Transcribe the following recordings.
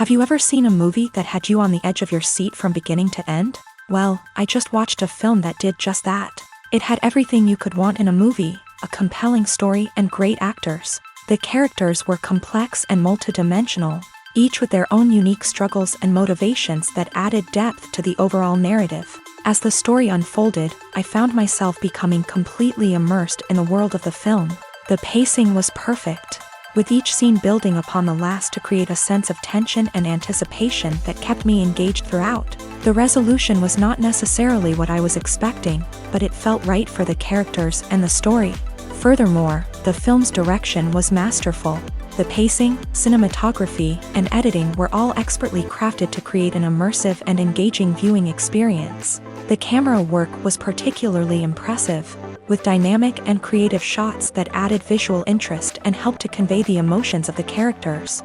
Have you ever seen a movie that had you on the edge of your seat from beginning to end? Well, I just watched a film that did just that. It had everything you could want in a movie, a compelling story and great actors. The characters were complex and multidimensional, each with their own unique struggles and motivations that added depth to the overall narrative. As the story unfolded, I found myself becoming completely immersed in the world of the film. The pacing was perfect, with each scene building upon the last to create a sense of tension and anticipation that kept me engaged throughout. The resolution was not necessarily what I was expecting, but it felt right for the characters and the story. Furthermore, the film's direction was masterful. The pacing, cinematography, and editing were all expertly crafted to create an immersive and engaging viewing experience. The camera work was particularly impressive, with dynamic and creative shots that added visual interest and helped to convey the emotions of the characters.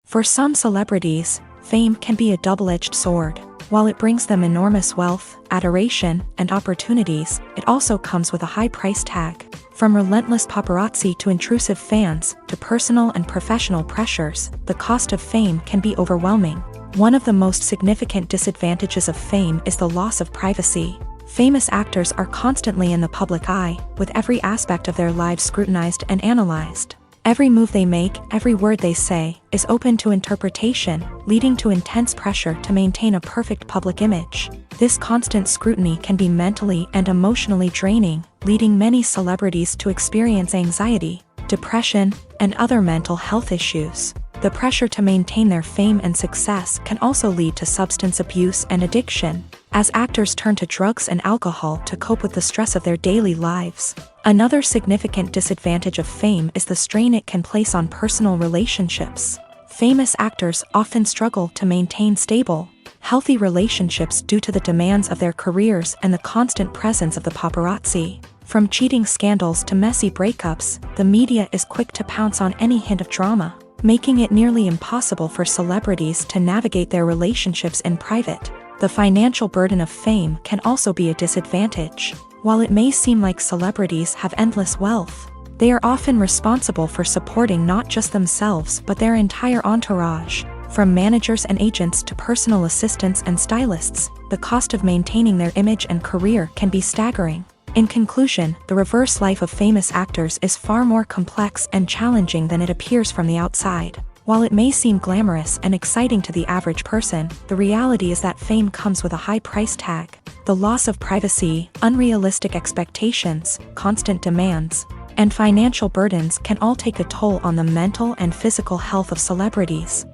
For some celebrities, fame can be a double-edged sword. While it brings them enormous wealth, adoration, and opportunities, it also comes with a high price tag. From relentless paparazzi to intrusive fans, to personal and professional pressures, the cost of fame can be overwhelming. One of the most significant disadvantages of fame is the loss of privacy. Famous actors are constantly in the public eye, with every aspect of their lives scrutinized and analyzed. Every move they make, every word they say, is open to interpretation, leading to intense pressure to maintain a perfect public image. This constant scrutiny can be mentally and emotionally draining, leading many celebrities to experience anxiety, depression, and other mental health issues. The pressure to maintain their fame and success can also lead to substance abuse and addiction, as actors turn to drugs and alcohol to cope with the stress of their daily lives. Another significant disadvantage of fame is the strain it can place on personal relationships. Famous actors often struggle to maintain stable, healthy relationships due to the demands of their careers and the constant presence of the paparazzi. From cheating scandals to messy breakups, the media is quick to pounce on any hint of drama, making it nearly impossible for celebrities to navigate their relationships in private. The financial burden of fame can also be a disadvantage. While it may seem like celebrities have endless wealth, they are often responsible for supporting not just themselves but their entire entourage. From managers and agents to personal assistants and stylists, the cost of maintaining their image and career can be staggering. In conclusion, the reverse life of famous actors is far more complex and challenging than it appears from the outside. While it may seem glamorous and exciting to the average person, the reality is that fame comes with a high price tag. The loss of privacy, unrealistic expectations, constant demands, and financial burdens can all take a toll on the mental and physical health of celebrities.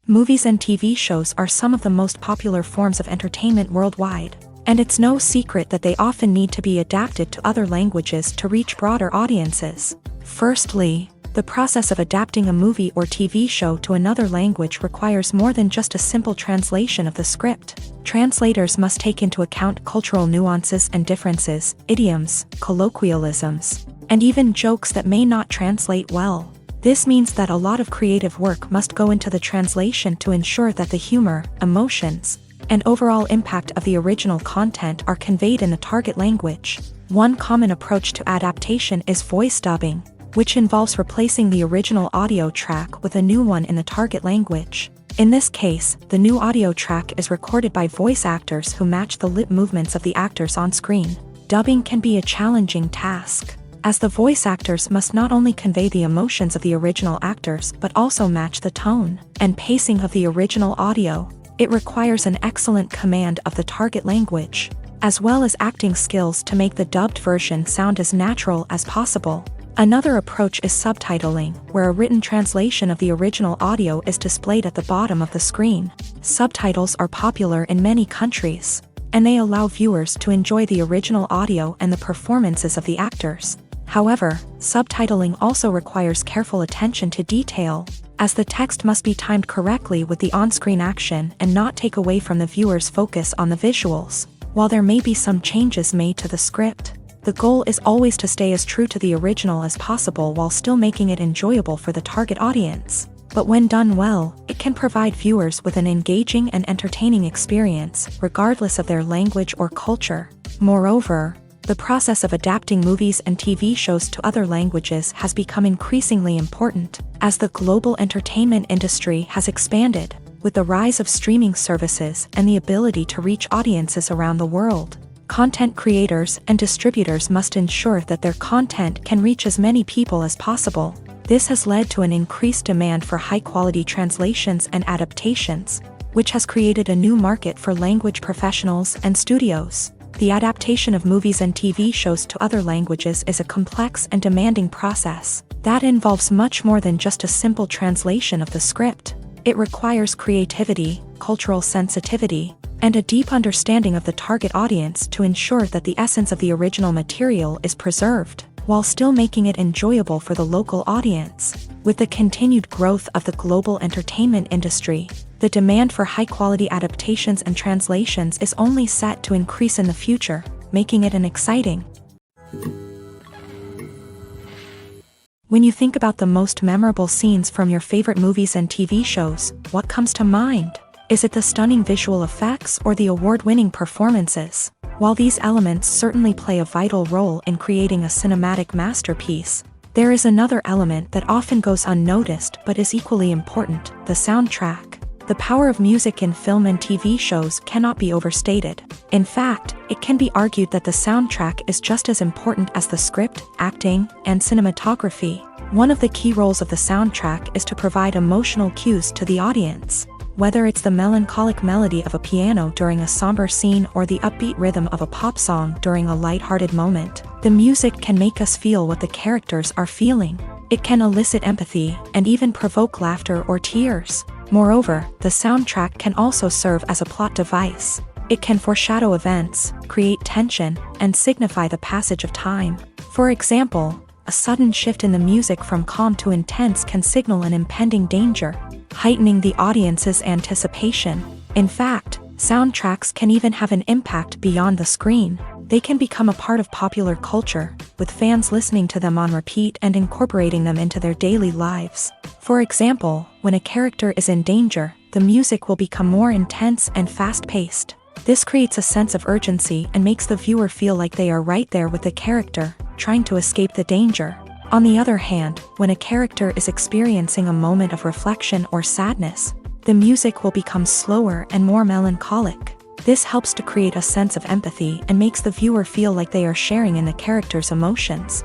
Movies and TV shows are some of the most popular forms of entertainment worldwide, and it's no secret that they often need to be adapted to other languages to reach broader audiences. Firstly, the process of adapting a movie or TV show to another language requires more than just a simple translation of the script. Translators must take into account cultural nuances and differences, idioms, colloquialisms, and even jokes that may not translate well. This means that a lot of creative work must go into the translation to ensure that the humor, emotions, and overall impact of the original content are conveyed in the target language. One common approach to adaptation is voice dubbing, which involves replacing the original audio track with a new one in the target language. In this case, the new audio track is recorded by voice actors who match the lip movements of the actors on screen. Dubbing can be a challenging task, as the voice actors must not only convey the emotions of the original actors but also match the tone and pacing of the original audio. It requires an excellent command of the target language, as well as acting skills to make the dubbed version sound as natural as possible. Another approach is subtitling, where a written translation of the original audio is displayed at the bottom of the screen. Subtitles are popular in many countries, and they allow viewers to enjoy the original audio and the performances of the actors. However, subtitling also requires careful attention to detail, as the text must be timed correctly with the on-screen action and not take away from the viewer's focus on the visuals. While there may be some changes made to the script, the goal is always to stay as true to the original as possible while still making it enjoyable for the target audience. But when done well, it can provide viewers with an engaging and entertaining experience, regardless of their language or culture. Moreover, The process of adapting movies and TV shows to other languages has become increasingly important as the global entertainment industry has expanded, with the rise of streaming services and the ability to reach audiences around the world. Content creators and distributors must ensure that their content can reach as many people as possible. This has led to an increased demand for high-quality translations and adaptations, which has created a new market for language professionals and studios. The adaptation of movies and TV shows to other languages is a complex and demanding process that involves much more than just a simple translation of the script. It requires creativity, cultural sensitivity, and a deep understanding of the target audience to ensure that the essence of the original material is preserved, while still making it enjoyable for the local audience. With the continued growth of the global entertainment industry, the demand for high-quality adaptations and translations is only set to increase in the future, making it an exciting. When you think about the most memorable scenes from your favorite movies and TV shows, what comes to mind? Is it the stunning visual effects or the award-winning performances? While these elements certainly play a vital role in creating a cinematic masterpiece, there is another element that often goes unnoticed but is equally important: the soundtrack. The power of music in film and TV shows cannot be overstated. In fact, it can be argued that the soundtrack is just as important as the script, acting, and cinematography. One of the key roles of the soundtrack is to provide emotional cues to the audience. Whether it's the melancholic melody of a piano during a somber scene or the upbeat rhythm of a pop song during a light-hearted moment, the music can make us feel what the characters are feeling. It can elicit empathy and even provoke laughter or tears. Moreover, the soundtrack can also serve as a plot device. It can foreshadow events, create tension, and signify the passage of time. For example, a sudden shift in the music from calm to intense can signal an impending danger, heightening the audience's anticipation. In fact, soundtracks can even have an impact beyond the screen. They can become a part of popular culture, with fans listening to them on repeat and incorporating them into their daily lives. For example, when a character is in danger, the music will become more intense and fast-paced. This creates a sense of urgency and makes the viewer feel like they are right there with the character, trying to escape the danger. On the other hand, when a character is experiencing a moment of reflection or sadness, the music will become slower and more melancholic. This helps to create a sense of empathy and makes the viewer feel like they are sharing in the character's emotions.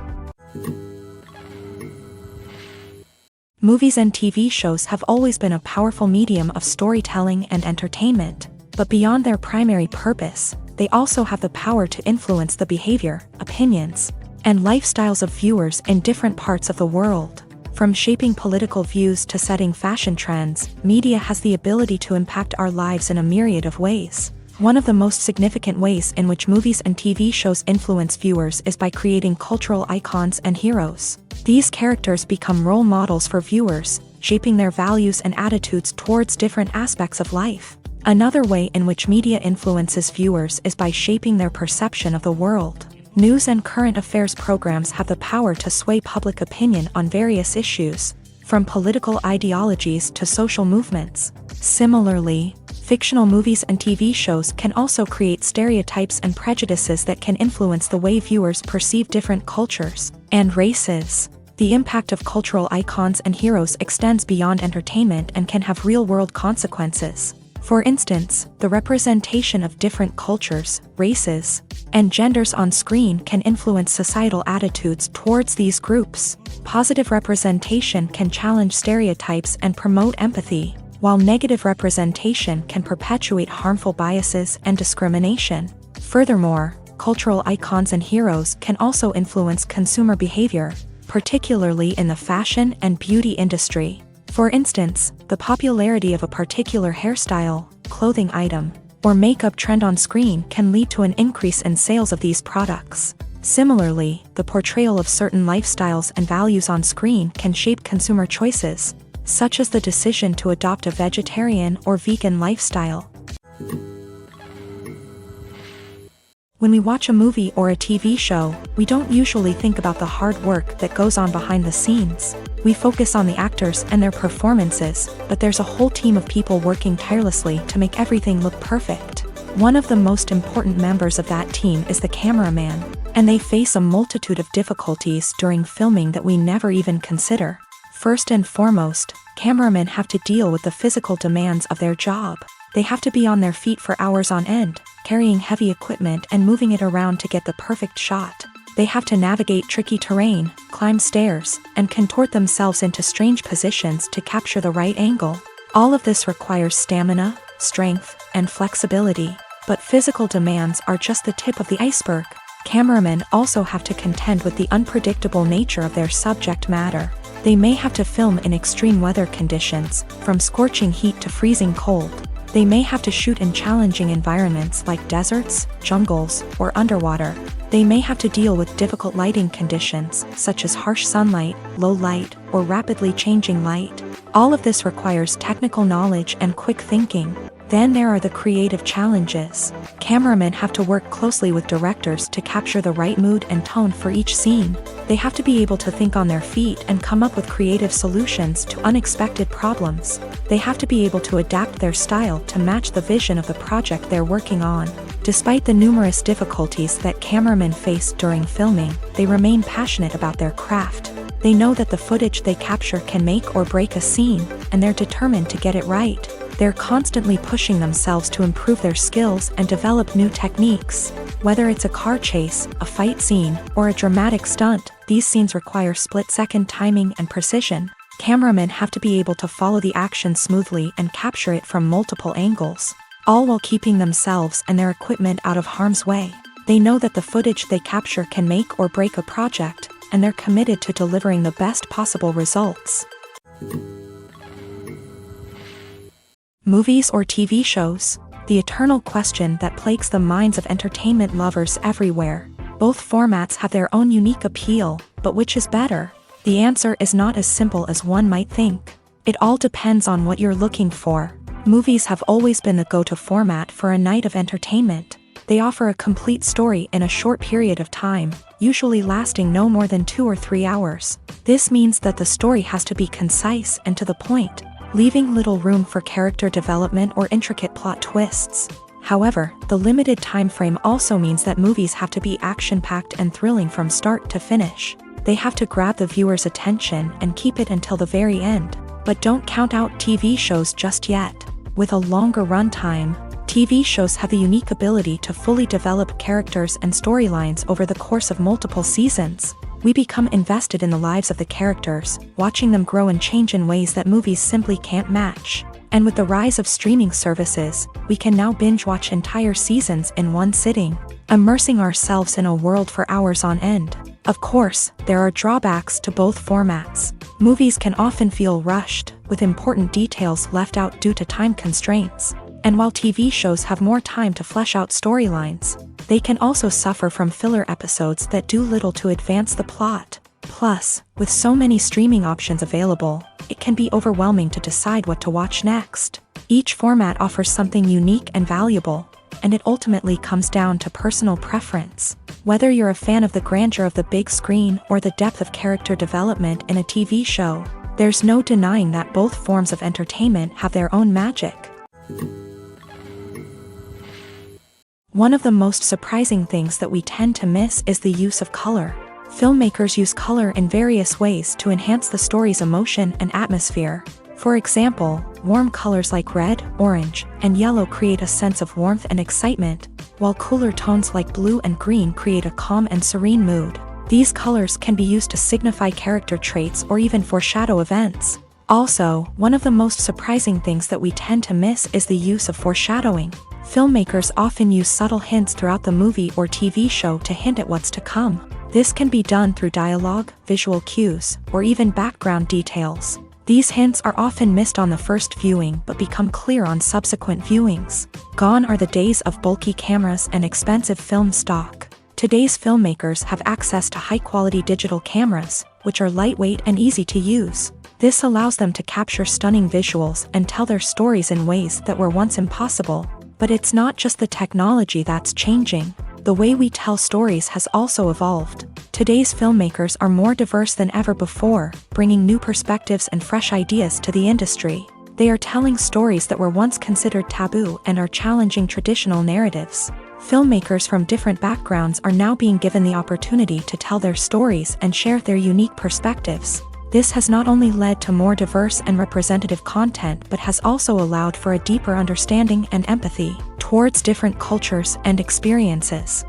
Movies and TV shows have always been a powerful medium of storytelling and entertainment, but beyond their primary purpose, they also have the power to influence the behavior, opinions, and lifestyles of viewers in different parts of the world. From shaping political views to setting fashion trends, media has the ability to impact our lives in a myriad of ways. One of the most significant ways in which movies and TV shows influence viewers is by creating cultural icons and heroes. These characters become role models for viewers, shaping their values and attitudes towards different aspects of life. Another way in which media influences viewers is by shaping their perception of the world. News and current affairs programs have the power to sway public opinion on various issues, from political ideologies to social movements. Similarly, fictional movies and TV shows can also create stereotypes and prejudices that can influence the way viewers perceive different cultures and races. The impact of cultural icons and heroes extends beyond entertainment and can have real-world consequences. For instance, the representation of different cultures, races, and genders on screen can influence societal attitudes towards these groups. Positive representation can challenge stereotypes and promote empathy, while negative representation can perpetuate harmful biases and discrimination. Furthermore, cultural icons and heroes can also influence consumer behavior, particularly in the fashion and beauty industry. For instance, the popularity of a particular hairstyle, clothing item, or makeup trend on screen can lead to an increase in sales of these products. Similarly, the portrayal of certain lifestyles and values on screen can shape consumer choices, such as the decision to adopt a vegetarian or vegan lifestyle. When we watch a movie or a TV show, we don't usually think about the hard work that goes on behind the scenes. We focus on the actors and their performances, but there's a whole team of people working tirelessly to make everything look perfect. One of the most important members of that team is the cameraman. And they face a multitude of difficulties during filming that we never even consider. First and foremost, cameramen have to deal with the physical demands of their job. They have to be on their feet for hours on end, carrying heavy equipment and moving it around to get the perfect shot. They have to navigate tricky terrain, climb stairs, and contort themselves into strange positions to capture the right angle. All of this requires stamina, strength, and flexibility. But physical demands are just the tip of the iceberg. Cameramen also have to contend with the unpredictable nature of their subject matter. They may have to film in extreme weather conditions, from scorching heat to freezing cold. They may have to shoot in challenging environments like deserts, jungles, or underwater. They may have to deal with difficult lighting conditions, such as harsh sunlight, low light, or rapidly changing light. All of this requires technical knowledge and quick thinking. Then there are the creative challenges. Cameramen have to work closely with directors to capture the right mood and tone for each scene. They have to be able to think on their feet and come up with creative solutions to unexpected problems. They have to be able to adapt their style to match the vision of the project they're working on. Despite the numerous difficulties that cameramen face during filming, they remain passionate about their craft. They know that the footage they capture can make or break a scene, and they're determined to get it right. They're constantly pushing themselves to improve their skills and develop new techniques. Whether it's a car chase, a fight scene, or a dramatic stunt, these scenes require split-second timing and precision. Cameramen have to be able to follow the action smoothly and capture it from multiple angles, all while keeping themselves and their equipment out of harm's way. They know that the footage they capture can make or break a project, and they're committed to delivering the best possible results. Movies or TV shows? The eternal question that plagues the minds of entertainment lovers everywhere. Both formats have their own unique appeal, but which is better? The answer is not as simple as one might think. It all depends on what you're looking for. Movies have always been the go-to format for a night of entertainment. They offer a complete story in a short period of time, usually lasting no more than 2 or 3 hours. This means that the story has to be concise and to the point, leaving little room for character development or intricate plot twists. However, the limited time frame also means that movies have to be action-packed and thrilling from start to finish. They have to grab the viewer's attention and keep it until the very end. But don't count out TV shows just yet. With a longer runtime, TV shows have the unique ability to fully develop characters and storylines over the course of multiple seasons. We become invested in the lives of the characters, watching them grow and change in ways that movies simply can't match. And with the rise of streaming services, we can now binge-watch entire seasons in one sitting, immersing ourselves in a world for hours on end. Of course, there are drawbacks to both formats. Movies can often feel rushed, with important details left out due to time constraints. And while TV shows have more time to flesh out storylines, they can also suffer from filler episodes that do little to advance the plot. Plus, with so many streaming options available, it can be overwhelming to decide what to watch next. Each format offers something unique and valuable, and it ultimately comes down to personal preference. Whether you're a fan of the grandeur of the big screen or the depth of character development in a TV show, there's no denying that both forms of entertainment have their own magic. One of the most surprising things that we tend to miss is the use of color. Filmmakers use color in various ways to enhance the story's emotion and atmosphere. For example, warm colors like red, orange, and yellow create a sense of warmth and excitement, while cooler tones like blue and green create a calm and serene mood. These colors can be used to signify character traits or even foreshadow events. Also, one of the most surprising things that we tend to miss is the use of foreshadowing. Filmmakers often use subtle hints throughout the movie or TV show to hint at what's to come. This can be done through dialogue, visual cues, or even background details. These hints are often missed on the first viewing but become clear on subsequent viewings. Gone are the days of bulky cameras and expensive film stock. Today's filmmakers have access to high-quality digital cameras, which are lightweight and easy to use. This allows them to capture stunning visuals and tell their stories in ways that were once impossible. But it's not just the technology that's changing. The way we tell stories has also evolved. Today's filmmakers are more diverse than ever before, bringing new perspectives and fresh ideas to the industry. They are telling stories that were once considered taboo and are challenging traditional narratives. Filmmakers from different backgrounds are now being given the opportunity to tell their stories and share their unique perspectives. This has not only led to more diverse and representative content but has also allowed for a deeper understanding and empathy towards different cultures and experiences.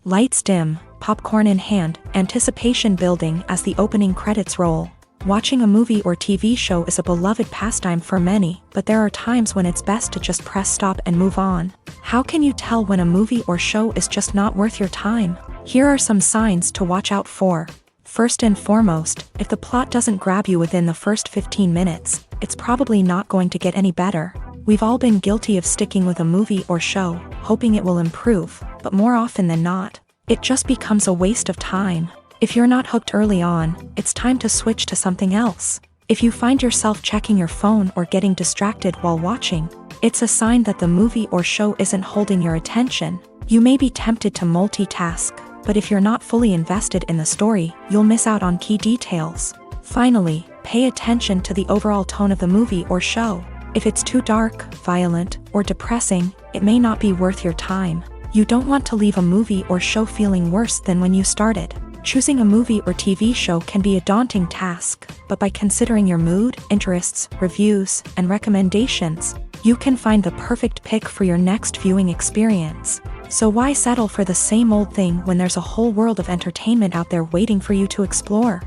Lights dim, popcorn in hand, anticipation building as the opening credits roll. Watching a movie or TV show is a beloved pastime for many, but there are times when it's best to just press stop and move on. How can you tell when a movie or show is just not worth your time? Here are some signs to watch out for. First and foremost, if the plot doesn't grab you within the first 15 minutes, it's probably not going to get any better. We've all been guilty of sticking with a movie or show, hoping it will improve, but more often than not, it just becomes a waste of time. If you're not hooked early on, it's time to switch to something else. If you find yourself checking your phone or getting distracted while watching, it's a sign that the movie or show isn't holding your attention. You may be tempted to multitask, but if you're not fully invested in the story, you'll miss out on key details. Finally, pay attention to the overall tone of the movie or show. If it's too dark, violent, or depressing, it may not be worth your time. You don't want to leave a movie or show feeling worse than when you started. Choosing a movie or TV show can be a daunting task, but by considering your mood, interests, reviews, and recommendations, you can find the perfect pick for your next viewing experience. So why settle for the same old thing when there's a whole world of entertainment out there waiting for you to explore?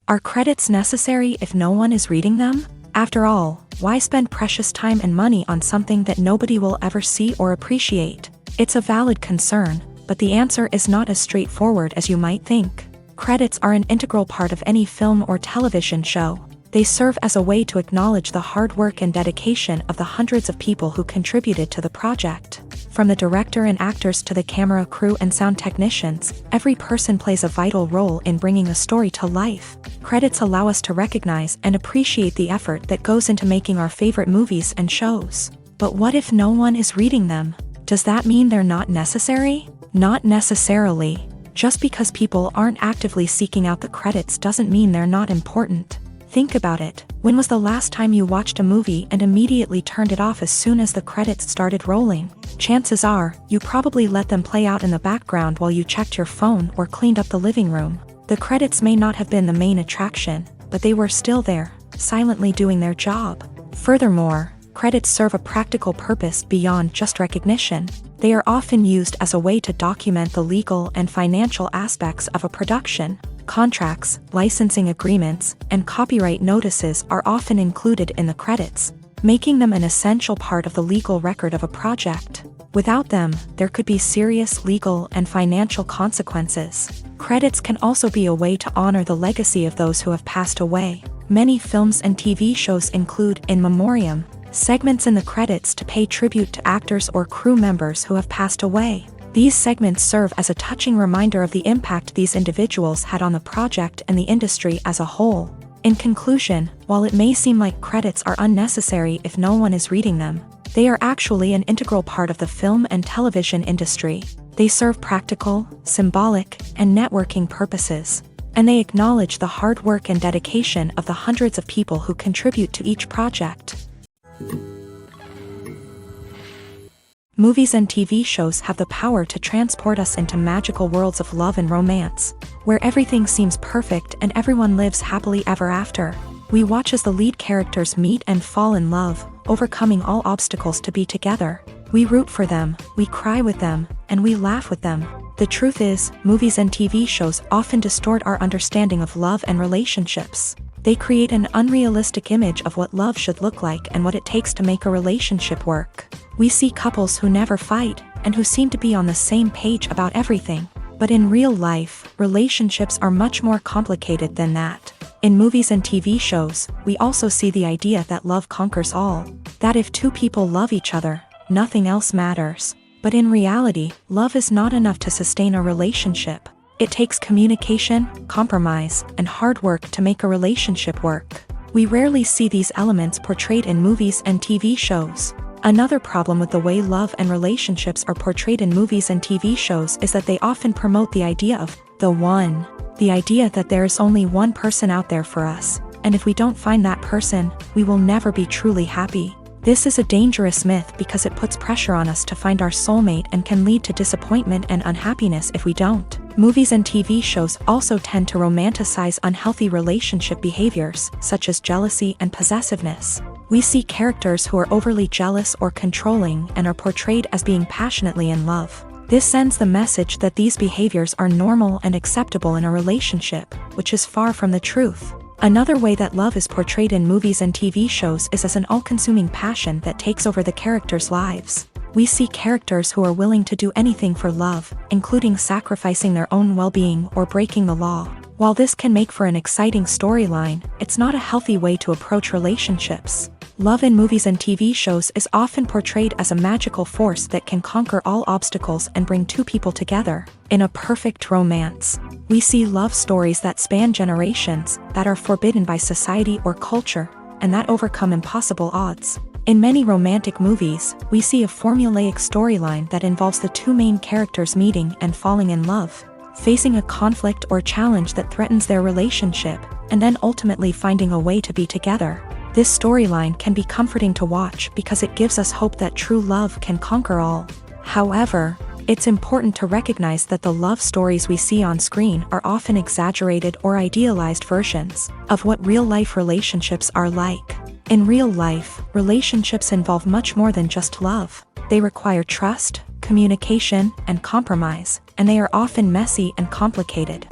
Are credits necessary if no one is reading them? After all, why spend precious time and money on something that nobody will ever see or appreciate? It's a valid concern, but the answer is not as straightforward as you might think. Credits are an integral part of any film or television show. They serve as a way to acknowledge the hard work and dedication of the hundreds of people who contributed to the project. From the director and actors to the camera crew and sound technicians, every person plays a vital role in bringing a story to life. Credits allow us to recognize and appreciate the effort that goes into making our favorite movies and shows. But what if no one is reading them? Does that mean they're not necessary? Not necessarily. Just because people aren't actively seeking out the credits doesn't mean they're not important. Think about it. When was the last time you watched a movie and immediately turned it off as soon as the credits started rolling? Chances are, you probably let them play out in the background while you checked your phone or cleaned up the living room. The credits may not have been the main attraction, but they were still there, silently doing their job. Furthermore, credits serve a practical purpose beyond just recognition. They are often used as a way to document the legal and financial aspects of a production. Contracts, licensing agreements, and copyright notices are often included in the credits, making them an essential part of the legal record of a project. Without them, there could be serious legal and financial consequences. Credits can also be a way to honor the legacy of those who have passed away. Many films and TV shows include in memoriam segments in the credits to pay tribute to actors or crew members who have passed away. These segments serve as a touching reminder of the impact these individuals had on the project and the industry as a whole. In conclusion, while it may seem like credits are unnecessary if no one is reading them, they are actually an integral part of the film and television industry. They serve practical, symbolic, and networking purposes, and they acknowledge the hard work and dedication of the hundreds of people who contribute to each project. Movies and TV shows have the power to transport us into magical worlds of love and romance, where everything seems perfect and everyone lives happily ever after. We watch as the lead characters meet and fall in love, overcoming all obstacles to be together. We root for them, we cry with them, and we laugh with them. The truth is, movies and TV shows often distort our understanding of love and relationships. They create an unrealistic image of what love should look like and what it takes to make a relationship work. We see couples who never fight, and who seem to be on the same page about everything. But in real life, relationships are much more complicated than that. In movies and TV shows, we also see the idea that love conquers all. That if two people love each other, nothing else matters. But in reality, love is not enough to sustain a relationship. It takes communication, compromise, and hard work to make a relationship work. We rarely see these elements portrayed in movies and TV shows. Another problem with the way love and relationships are portrayed in movies and TV shows is that they often promote the idea of the one. The idea that there is only one person out there for us, and if we don't find that person, we will never be truly happy. This is a dangerous myth because it puts pressure on us to find our soulmate and can lead to disappointment and unhappiness if we don't. Movies and TV shows also tend to romanticize unhealthy relationship behaviors, such as jealousy and possessiveness. We see characters who are overly jealous or controlling and are portrayed as being passionately in love. This sends the message that these behaviors are normal and acceptable in a relationship, which is far from the truth. Another way that love is portrayed in movies and TV shows is as an all-consuming passion that takes over the characters' lives. We see characters who are willing to do anything for love, including sacrificing their own well-being or breaking the law. While this can make for an exciting storyline, it's not a healthy way to approach relationships. Love in movies and TV shows is often portrayed as a magical force that can conquer all obstacles and bring two people together in a perfect romance. We see love stories that span generations, that are forbidden by society or culture, and that overcome impossible odds. In many romantic movies, we see a formulaic storyline that involves the two main characters meeting and falling in love, facing a conflict or challenge that threatens their relationship, and then ultimately finding a way to be together. This storyline can be comforting to watch because it gives us hope that true love can conquer all. However, it's important to recognize that the love stories we see on screen are often exaggerated or idealized versions of what real-life relationships are like. In real life, relationships involve much more than just love. They require trust, communication, and compromise, and they are often messy and complicated.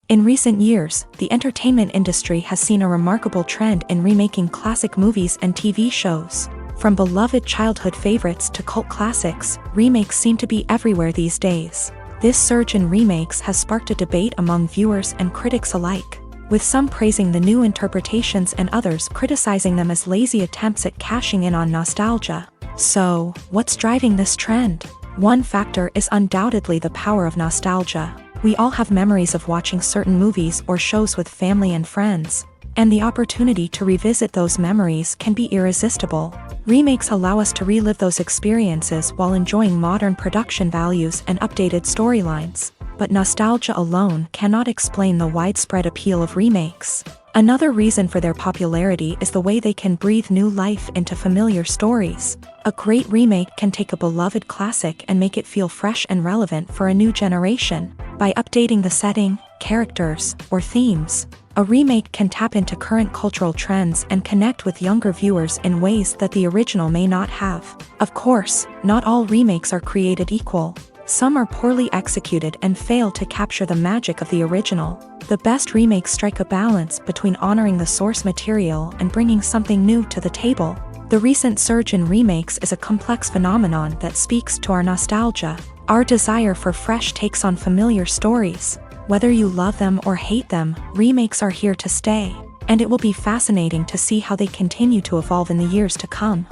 In recent years, the entertainment industry has seen a remarkable trend in remaking classic movies and TV shows. From beloved childhood favorites to cult classics, remakes seem to be everywhere these days. This surge in remakes has sparked a debate among viewers and critics alike, with some praising the new interpretations and others criticizing them as lazy attempts at cashing in on nostalgia. So, what's driving this trend? One factor is undoubtedly the power of nostalgia. We all have memories of watching certain movies or shows with family and friends, and the opportunity to revisit those memories can be irresistible. Remakes allow us to relive those experiences while enjoying modern production values and updated storylines, but nostalgia alone cannot explain the widespread appeal of remakes. Another reason for their popularity is the way they can breathe new life into familiar stories. A great remake can take a beloved classic and make it feel fresh and relevant for a new generation. By updating the setting, characters, or themes, a remake can tap into current cultural trends and connect with younger viewers in ways that the original may not have. Of course, not all remakes are created equal. Some are poorly executed and fail to capture the magic of the original. The best remakes strike a balance between honoring the source material and bringing something new to the table. The recent surge in remakes is a complex phenomenon that speaks to our nostalgia, our desire for fresh takes on familiar stories. Whether you love them or hate them, remakes are here to stay, and it will be fascinating to see how they continue to evolve in the years to come.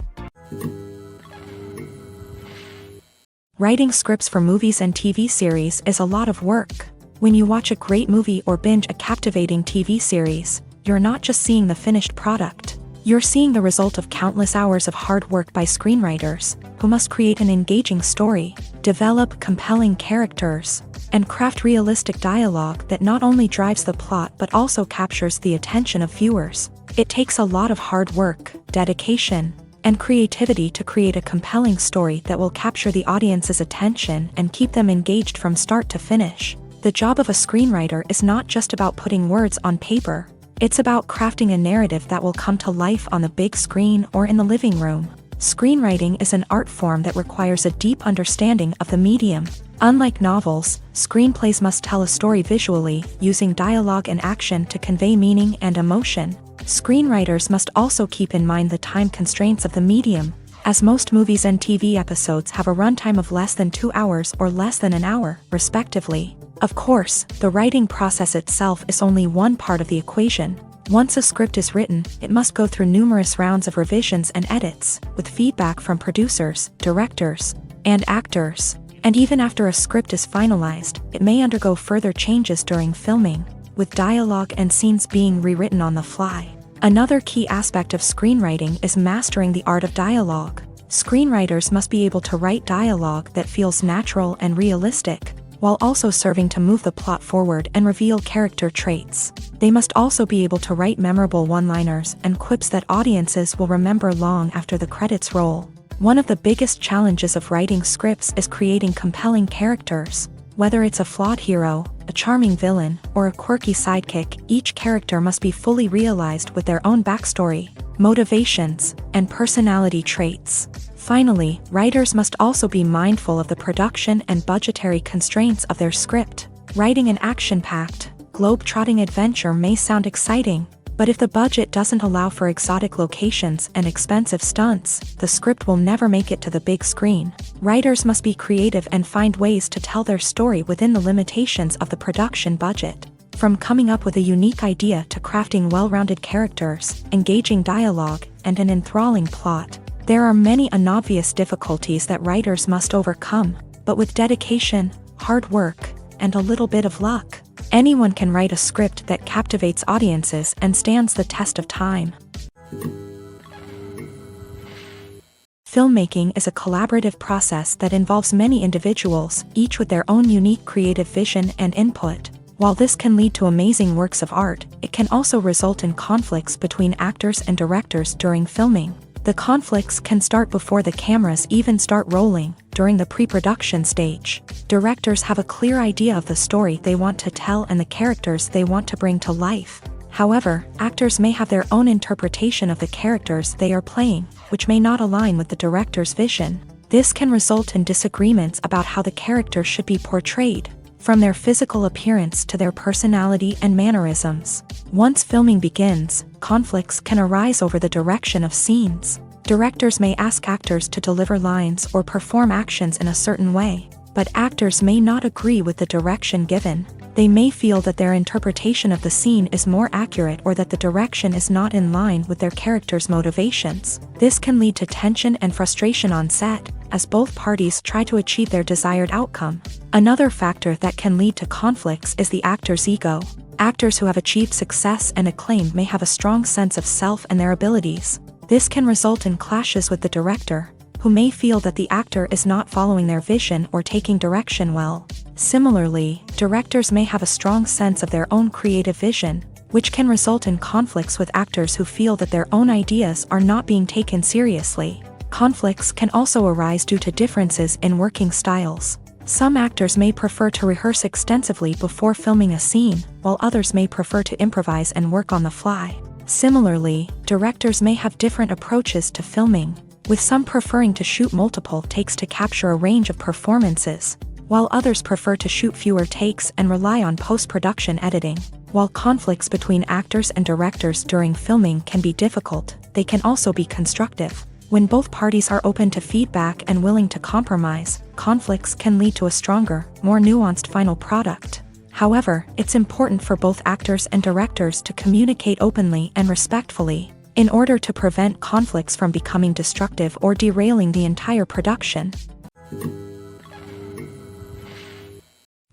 Writing scripts for movies and TV series is a lot of work. When you watch a great movie or binge a captivating TV series, you're not just seeing the finished product. You're seeing the result of countless hours of hard work by screenwriters, who must create an engaging story, develop compelling characters, and craft realistic dialogue that not only drives the plot but also captures the attention of viewers. It takes a lot of hard work, dedication, and creativity to create a compelling story that will capture the audience's attention and keep them engaged from start to finish. The job of a screenwriter is not just about putting words on paper. It's about crafting a narrative that will come to life on the big screen or in the living room. Screenwriting is an art form that requires a deep understanding of the medium. Unlike novels, screenplays must tell a story visually, using dialogue and action to convey meaning and emotion. Screenwriters must also keep in mind the time constraints of the medium, as most movies and TV episodes have a runtime of less than 2 hours or less than an hour, respectively. Of course, the writing process itself is only one part of the equation. Once a script is written, it must go through numerous rounds of revisions and edits, with feedback from producers, directors, and actors. And even after a script is finalized, it may undergo further changes during filming, with dialogue and scenes being rewritten on the fly. Another key aspect of screenwriting is mastering the art of dialogue. Screenwriters must be able to write dialogue that feels natural and realistic. while also serving to move the plot forward and reveal character traits. They must also be able to write memorable one-liners and quips that audiences will remember long after the credits roll. One of the biggest challenges of writing scripts is creating compelling characters. Whether it's a flawed hero, a charming villain, or a quirky sidekick, each character must be fully realized with their own backstory, motivations, and personality traits. Finally, writers must also be mindful of the production and budgetary constraints of their script. Writing an action-packed, globe-trotting adventure may sound exciting, but if the budget doesn't allow for exotic locations and expensive stunts, the script will never make it to the big screen. Writers must be creative and find ways to tell their story within the limitations of the production budget. From coming up with a unique idea to crafting well-rounded characters, engaging dialogue, and an enthralling plot, there are many unobvious difficulties that writers must overcome, but with dedication, hard work, and a little bit of luck, anyone can write a script that captivates audiences and stands the test of time. Filmmaking is a collaborative process that involves many individuals, each with their own unique creative vision and input. While this can lead to amazing works of art, it can also result in conflicts between actors and directors during filming. The conflicts can start before the cameras even start rolling, during the pre-production stage. Directors have a clear idea of the story they want to tell and the characters they want to bring to life. However, actors may have their own interpretation of the characters they are playing, which may not align with the director's vision. This can result in disagreements about how the character should be portrayed, from their physical appearance to their personality and mannerisms. Once filming begins, conflicts can arise over the direction of scenes. Directors may ask actors to deliver lines or perform actions in a certain way, but actors may not agree with the direction given. They may feel that their interpretation of the scene is more accurate or that the direction is not in line with their character's motivations. This can lead to tension and frustration on set, as both parties try to achieve their desired outcome. Another factor that can lead to conflicts is the actor's ego. Actors who have achieved success and acclaim may have a strong sense of self and their abilities. This can result in clashes with the director, who may feel that the actor is not following their vision or taking direction well. Similarly, directors may have a strong sense of their own creative vision, which can result in conflicts with actors who feel that their own ideas are not being taken seriously. Conflicts can also arise due to differences in working styles. Some actors may prefer to rehearse extensively before filming a scene, while others may prefer to improvise and work on the fly. Similarly, directors may have different approaches to filming, with some preferring to shoot multiple takes to capture a range of performances, while others prefer to shoot fewer takes and rely on post-production editing. While conflicts between actors and directors during filming can be difficult, they can also be constructive. When both parties are open to feedback and willing to compromise, conflicts can lead to a stronger, more nuanced final product. However, it's important for both actors and directors to communicate openly and respectfully, in order to prevent conflicts from becoming destructive or derailing the entire production.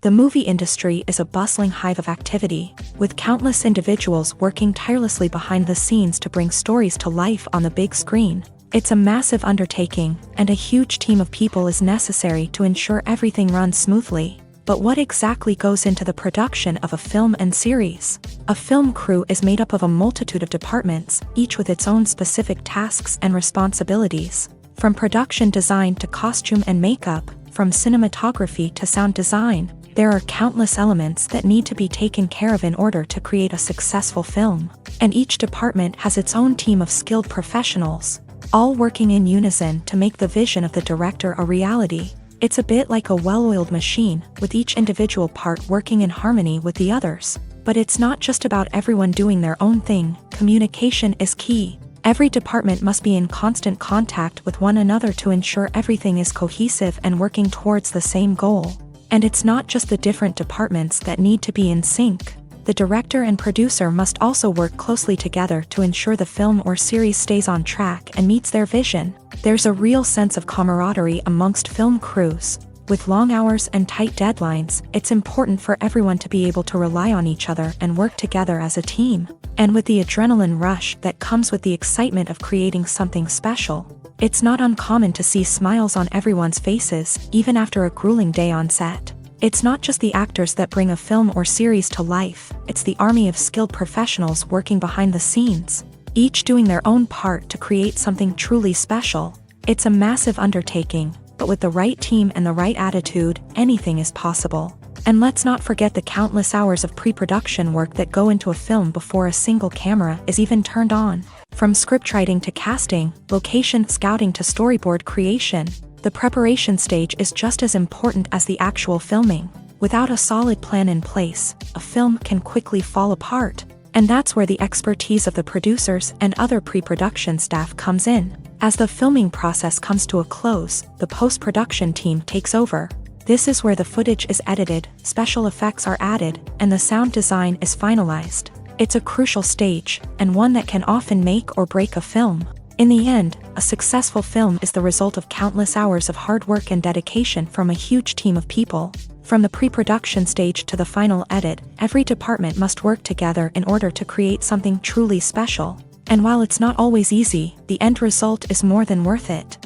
The movie industry is a bustling hive of activity, with countless individuals working tirelessly behind the scenes to bring stories to life on the big screen. It's a massive undertaking, and a huge team of people is necessary to ensure everything runs smoothly. But what exactly goes into the production of a film and series? A film crew is made up of a multitude of departments, each with its own specific tasks and responsibilities. From production design to costume and makeup, from cinematography to sound design, there are countless elements that need to be taken care of in order to create a successful film. And each department has its own team of skilled professionals, all working in unison to make the vision of the director a reality. It's a bit like a well-oiled machine, with each individual part working in harmony with the others. But it's not just about everyone doing their own thing. Communication is key. Every department must be in constant contact with one another to ensure everything is cohesive and working towards the same goal. And it's not just the different departments that need to be in sync. The director and producer must also work closely together to ensure the film or series stays on track and meets their vision. There's a real sense of camaraderie amongst film crews. With long hours and tight deadlines, it's important for everyone to be able to rely on each other and work together as a team. And with the adrenaline rush that comes with the excitement of creating something special, it's not uncommon to see smiles on everyone's faces, even after a grueling day on set. It's not just the actors that bring a film or series to life, it's the army of skilled professionals working behind the scenes, each doing their own part to create something truly special. It's a massive undertaking, but with the right team and the right attitude, anything is possible. And let's not forget the countless hours of pre-production work that go into a film before a single camera is even turned on. From scriptwriting to casting, location scouting to storyboard creation, the preparation stage is just as important as the actual filming. Without a solid plan in place, a film can quickly fall apart. And that's where the expertise of the producers and other pre-production staff comes in. As the filming process comes to a close, the post-production team takes over. This is where the footage is edited, special effects are added, and the sound design is finalized. It's a crucial stage, and one that can often make or break a film. In the end, a successful film is the result of countless hours of hard work and dedication from a huge team of people. From the pre-production stage to the final edit, every department must work together in order to create something truly special. And while it's not always easy, the end result is more than worth it.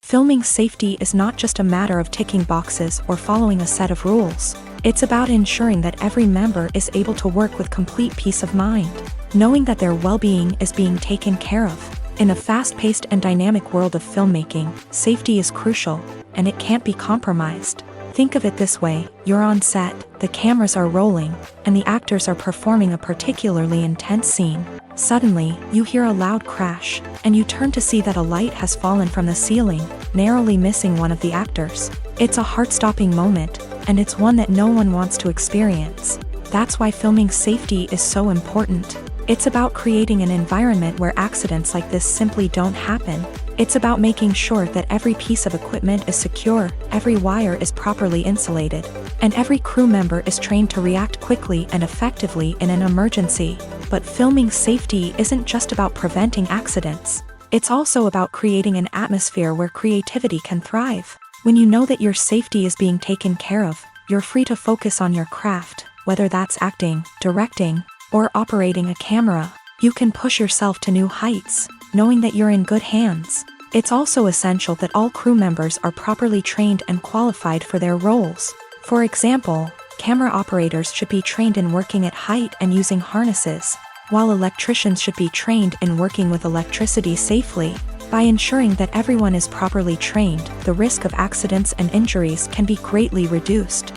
Filming safety is not just a matter of ticking boxes or following a set of rules. It's about ensuring that every member is able to work with complete peace of mind, knowing that their well-being is being taken care of. In a fast-paced and dynamic world of filmmaking, safety is crucial, and it can't be compromised. Think of it this way: you're on set, the cameras are rolling, and the actors are performing a particularly intense scene. Suddenly, you hear a loud crash, and you turn to see that a light has fallen from the ceiling, narrowly missing one of the actors. It's a heart-stopping moment, and it's one that no one wants to experience. That's why filming safety is so important. It's about creating an environment where accidents like this simply don't happen. It's about making sure that every piece of equipment is secure, every wire is properly insulated, and every crew member is trained to react quickly and effectively in an emergency. But filming safety isn't just about preventing accidents. It's also about creating an atmosphere where creativity can thrive. When you know that your safety is being taken care of, you're free to focus on your craft, whether that's acting, directing, or operating a camera. You can push yourself to new heights, knowing that you're in good hands. It's also essential that all crew members are properly trained and qualified for their roles. For example, camera operators should be trained in working at height and using harnesses, while electricians should be trained in working with electricity safely. By ensuring that everyone is properly trained, the risk of accidents and injuries can be greatly reduced.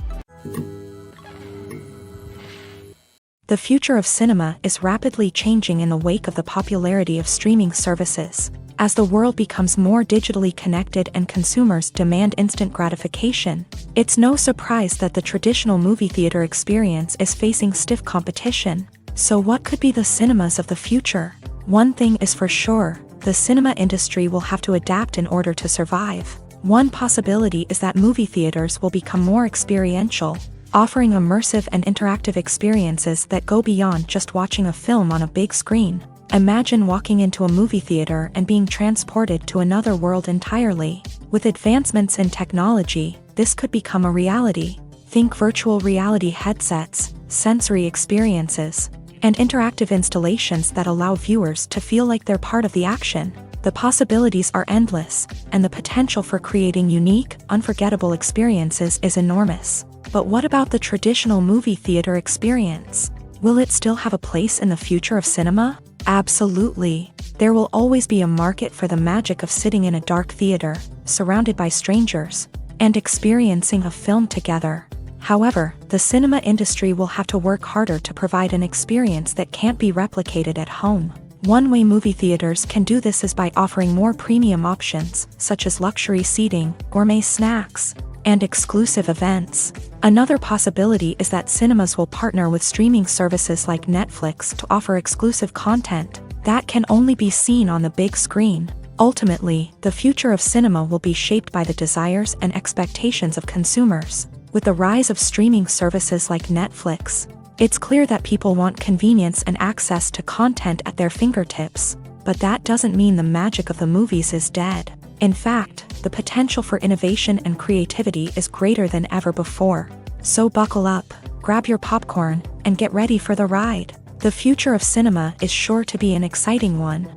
The future of cinema is rapidly changing in the wake of the popularity of streaming services. As the world becomes more digitally connected and consumers demand instant gratification, it's no surprise that the traditional movie theater experience is facing stiff competition. So what could be the cinemas of the future? One thing is for sure, the cinema industry will have to adapt in order to survive. One possibility is that movie theaters will become more experiential, offering immersive and interactive experiences that go beyond just watching a film on a big screen. Imagine walking into a movie theater and being transported to another world entirely. With advancements in technology, this could become a reality. Think virtual reality headsets, sensory experiences, and interactive installations that allow viewers to feel like they're part of the action. The possibilities are endless, and the potential for creating unique, unforgettable experiences is enormous. But what about the traditional movie theater experience? Will it still have a place in the future of cinema? Absolutely. There will always be a market for the magic of sitting in a dark theater, surrounded by strangers, and experiencing a film together. However, the cinema industry will have to work harder to provide an experience that can't be replicated at home. One way movie theaters can do this is by offering more premium options, such as luxury seating, gourmet snacks, and exclusive events. Another possibility is that cinemas will partner with streaming services like Netflix to offer exclusive content that can only be seen on the big screen. Ultimately, the future of cinema will be shaped by the desires and expectations of consumers. With the rise of streaming services like Netflix, it's clear that people want convenience and access to content at their fingertips. But that doesn't mean the magic of the movies is dead. In fact, the potential for innovation and creativity is greater than ever before. So buckle up, grab your popcorn, and get ready for the ride. The future of cinema is sure to be an exciting one.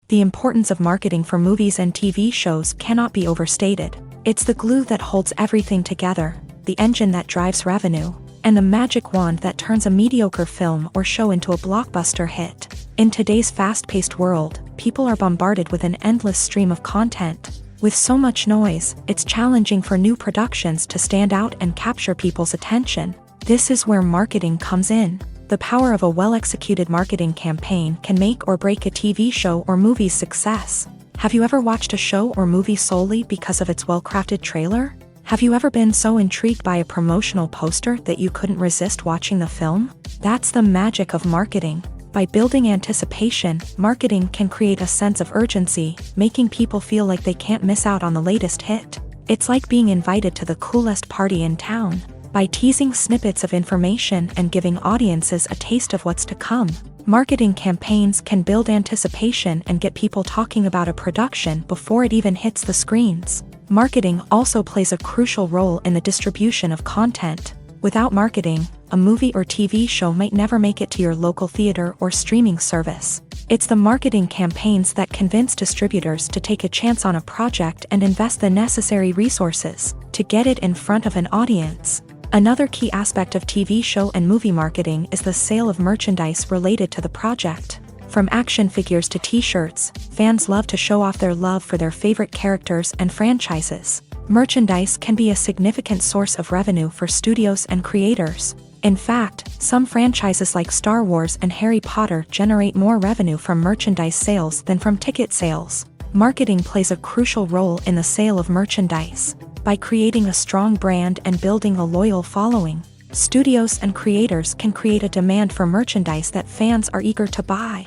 The importance of marketing for movies and TV shows cannot be overstated. It's the glue that holds everything together, the engine that drives revenue, and the magic wand that turns a mediocre film or show into a blockbuster hit. In today's fast-paced world, people are bombarded with an endless stream of content. With so much noise, it's challenging for new productions to stand out and capture people's attention. This is where marketing comes in. The power of a well-executed marketing campaign can make or break a TV show or movie's success. Have you ever watched a show or movie solely because of its well-crafted trailer? Have you ever been so intrigued by a promotional poster that you couldn't resist watching the film? That's the magic of marketing. By building anticipation, marketing can create a sense of urgency, making people feel like they can't miss out on the latest hit. It's like being invited to the coolest party in town. By teasing snippets of information and giving audiences a taste of what's to come, marketing campaigns can build anticipation and get people talking about a production before it even hits the screens. Marketing also plays a crucial role in the distribution of content. Without marketing, a movie or TV show might never make it to your local theater or streaming service. It's the marketing campaigns that convince distributors to take a chance on a project and invest the necessary resources to get it in front of an audience. Another key aspect of TV show and movie marketing is the sale of merchandise related to the project. From action figures to t-shirts, fans love to show off their love for their favorite characters and franchises. Merchandise can be a significant source of revenue for studios and creators. In fact, some franchises like Star Wars and Harry Potter generate more revenue from merchandise sales than from ticket sales. Marketing plays a crucial role in the sale of merchandise. By creating a strong brand and building a loyal following, studios and creators can create a demand for merchandise that fans are eager to buy.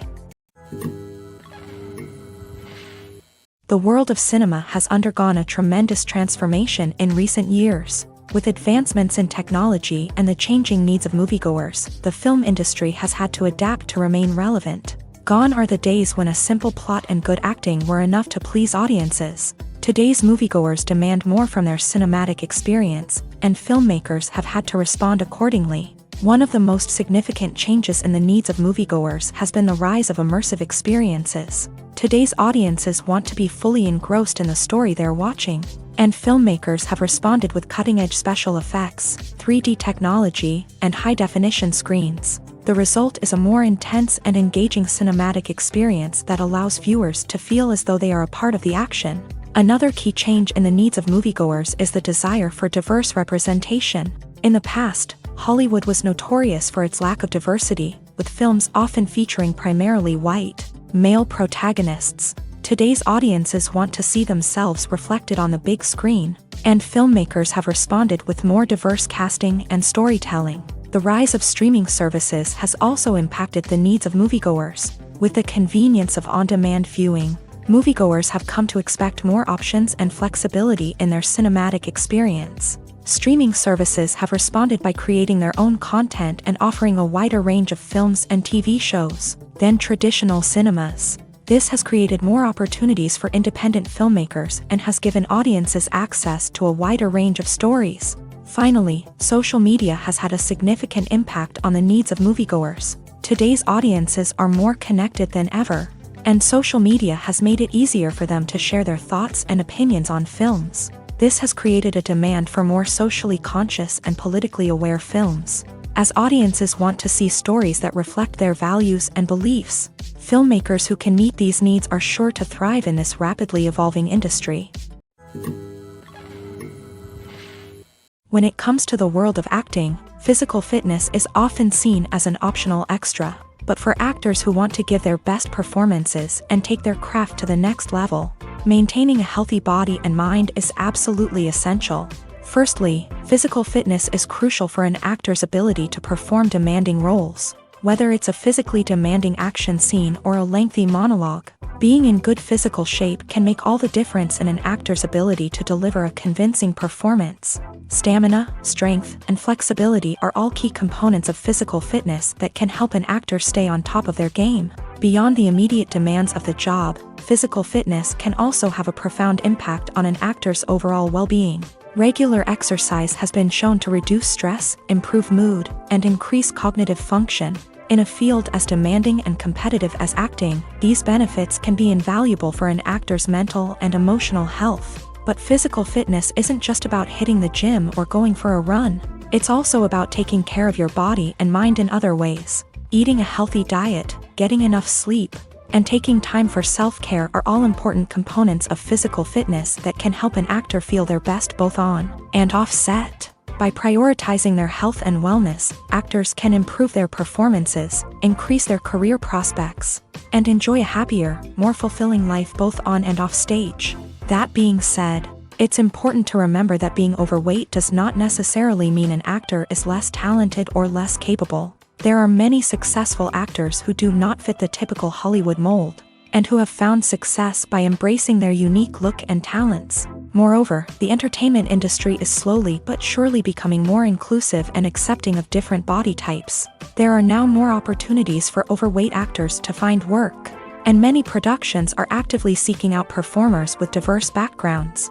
The world of cinema has undergone a tremendous transformation in recent years. With advancements in technology and the changing needs of moviegoers, the film industry has had to adapt to remain relevant. Gone are the days when a simple plot and good acting were enough to please audiences. Today's moviegoers demand more from their cinematic experience, and filmmakers have had to respond accordingly. One of the most significant changes in the needs of moviegoers has been the rise of immersive experiences. Today's audiences want to be fully engrossed in the story they're watching, and filmmakers have responded with cutting-edge special effects, 3D technology, and high-definition screens. The result is a more intense and engaging cinematic experience that allows viewers to feel as though they are a part of the action. Another key change in the needs of moviegoers is the desire for diverse representation. In the past, Hollywood was notorious for its lack of diversity, with films often featuring primarily white, male protagonists. Today's audiences want to see themselves reflected on the big screen, and filmmakers have responded with more diverse casting and storytelling. The rise of streaming services has also impacted the needs of moviegoers. With the convenience of on-demand viewing, moviegoers have come to expect more options and flexibility in their cinematic experience. Streaming services have responded by creating their own content and offering a wider range of films and TV shows than traditional cinemas. This has created more opportunities for independent filmmakers and has given audiences access to a wider range of stories. Finally, social media has had a significant impact on the needs of moviegoers. Today's audiences are more connected than ever, and social media has made it easier for them to share their thoughts and opinions on films. This has created a demand for more socially conscious and politically aware films. As audiences want to see stories that reflect their values and beliefs, filmmakers who can meet these needs are sure to thrive in this rapidly evolving industry. When it comes to the world of acting, physical fitness is often seen as an optional extra. But for actors who want to give their best performances and take their craft to the next level, maintaining a healthy body and mind is absolutely essential. Firstly, physical fitness is crucial for an actor's ability to perform demanding roles. Whether it's a physically demanding action scene or a lengthy monologue, being in good physical shape can make all the difference in an actor's ability to deliver a convincing performance. Stamina, strength, and flexibility are all key components of physical fitness that can help an actor stay on top of their game. Beyond the immediate demands of the job, physical fitness can also have a profound impact on an actor's overall well-being. Regular exercise has been shown to reduce stress, improve mood, and increase cognitive function. In a field as demanding and competitive as acting, these benefits can be invaluable for an actor's mental and emotional health. But physical fitness isn't just about hitting the gym or going for a run. It's also about taking care of your body and mind in other ways. Eating a healthy diet, getting enough sleep, and taking time for self-care are all important components of physical fitness that can help an actor feel their best both on and off set. By prioritizing their health and wellness, actors can improve their performances, increase their career prospects, and enjoy a happier, more fulfilling life both on and off stage. That being said, it's important to remember that being overweight does not necessarily mean an actor is less talented or less capable. There are many successful actors who do not fit the typical Hollywood mold, and who have found success by embracing their unique look and talents. Moreover, the entertainment industry is slowly but surely becoming more inclusive and accepting of different body types. There are now more opportunities for overweight actors to find work, and many productions are actively seeking out performers with diverse backgrounds.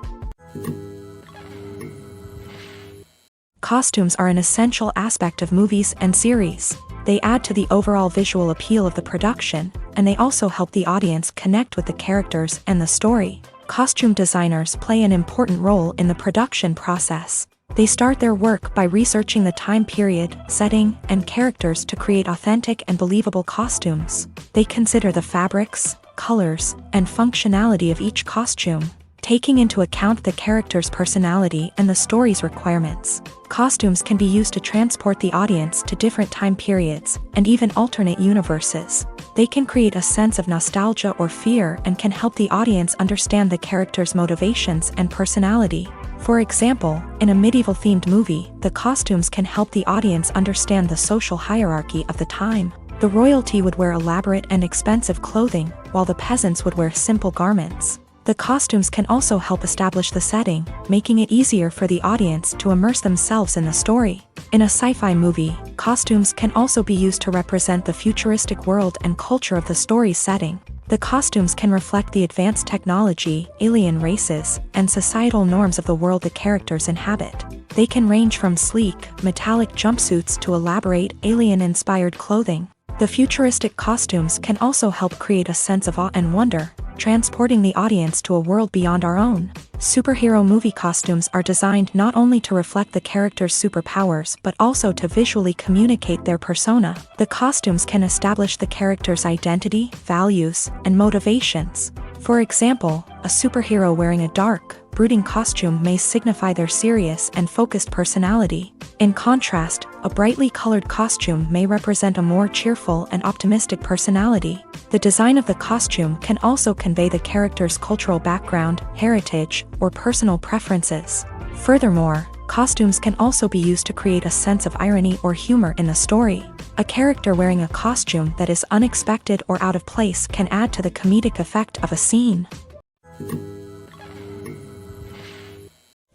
Costumes are an essential aspect of movies and series. They add to the overall visual appeal of the production, and they also help the audience connect with the characters and the story. Costume designers play an important role in the production process. They start their work by researching the time period, setting, and characters to create authentic and believable costumes. They consider the fabrics, colors, and functionality of each costume, taking into account the character's personality and the story's requirements. Costumes can be used to transport the audience to different time periods, and even alternate universes. They can create a sense of nostalgia or fear and can help the audience understand the character's motivations and personality. For example, in a medieval-themed movie, the costumes can help the audience understand the social hierarchy of the time. The royalty would wear elaborate and expensive clothing, while the peasants would wear simple garments. The costumes can also help establish the setting, making it easier for the audience to immerse themselves in the story. In a sci-fi movie, costumes can also be used to represent the futuristic world and culture of the story's setting. The costumes can reflect the advanced technology, alien races, and societal norms of the world the characters inhabit. They can range from sleek, metallic jumpsuits to elaborate, alien-inspired clothing. The futuristic costumes can also help create a sense of awe and wonder, transporting the audience to a world beyond our own. Superhero movie costumes are designed not only to reflect the character's superpowers but also to visually communicate their persona. The costumes can establish the character's identity, values, and motivations. For example, a superhero wearing a dark, brooding costume may signify their serious and focused personality. In contrast, a brightly colored costume may represent a more cheerful and optimistic personality. The design of the costume can also convey the character's cultural background, heritage, or personal preferences. Furthermore, costumes can also be used to create a sense of irony or humor in the story. A character wearing a costume that is unexpected or out of place can add to the comedic effect of a scene.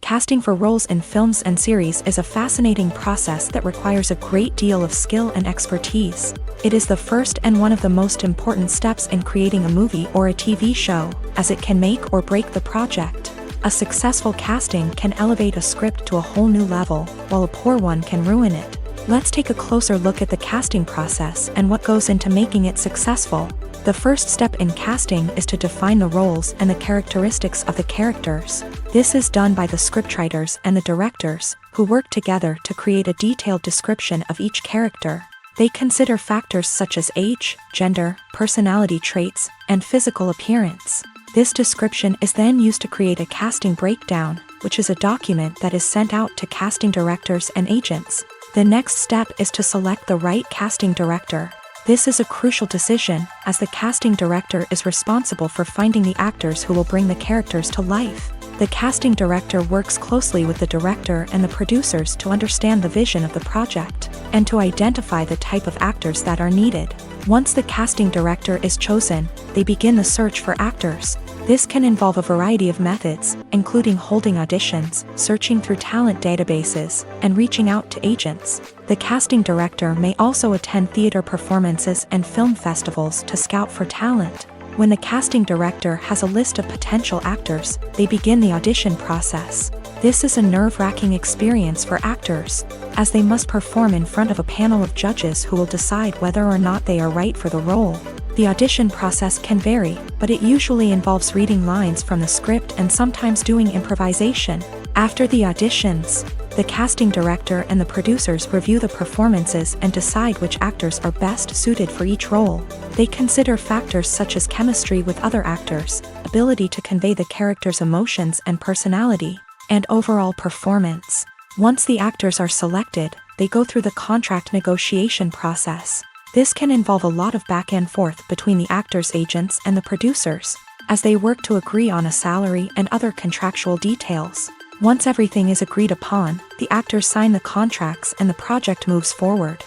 Casting for roles in films and series is a fascinating process that requires a great deal of skill and expertise. It is the first and one of the most important steps in creating a movie or a TV show, as it can make or break the project. A successful casting can elevate a script to a whole new level, while a poor one can ruin it. Let's take a closer look at the casting process and what goes into making it successful. The first step in casting is to define the roles and the characteristics of the characters. This is done by the scriptwriters and the directors, who work together to create a detailed description of each character. They consider factors such as age, gender, personality traits, and physical appearance. This description is then used to create a casting breakdown, which is a document that is sent out to casting directors and agents. The next step is to select the right casting director. This is a crucial decision, as the casting director is responsible for finding the actors who will bring the characters to life. The casting director works closely with the director and the producers to understand the vision of the project, and to identify the type of actors that are needed. Once the casting director is chosen, they begin the search for actors. This can involve a variety of methods, including holding auditions, searching through talent databases, and reaching out to agents. The casting director may also attend theater performances and film festivals to scout for talent. When the casting director has a list of potential actors, they begin the audition process. This is a nerve-wracking experience for actors, as they must perform in front of a panel of judges who will decide whether or not they are right for the role. The audition process can vary, but it usually involves reading lines from the script and sometimes doing improvisation. After the auditions, the casting director and the producers review the performances and decide which actors are best suited for each role. They consider factors such as chemistry with other actors, ability to convey the character's emotions and personality, and overall performance. Once the actors are selected, they go through the contract negotiation process. This can involve a lot of back and forth between the actors' agents and the producers, as they work to agree on a salary and other contractual details. Once everything is agreed upon, the actors sign the contracts and the project moves forward.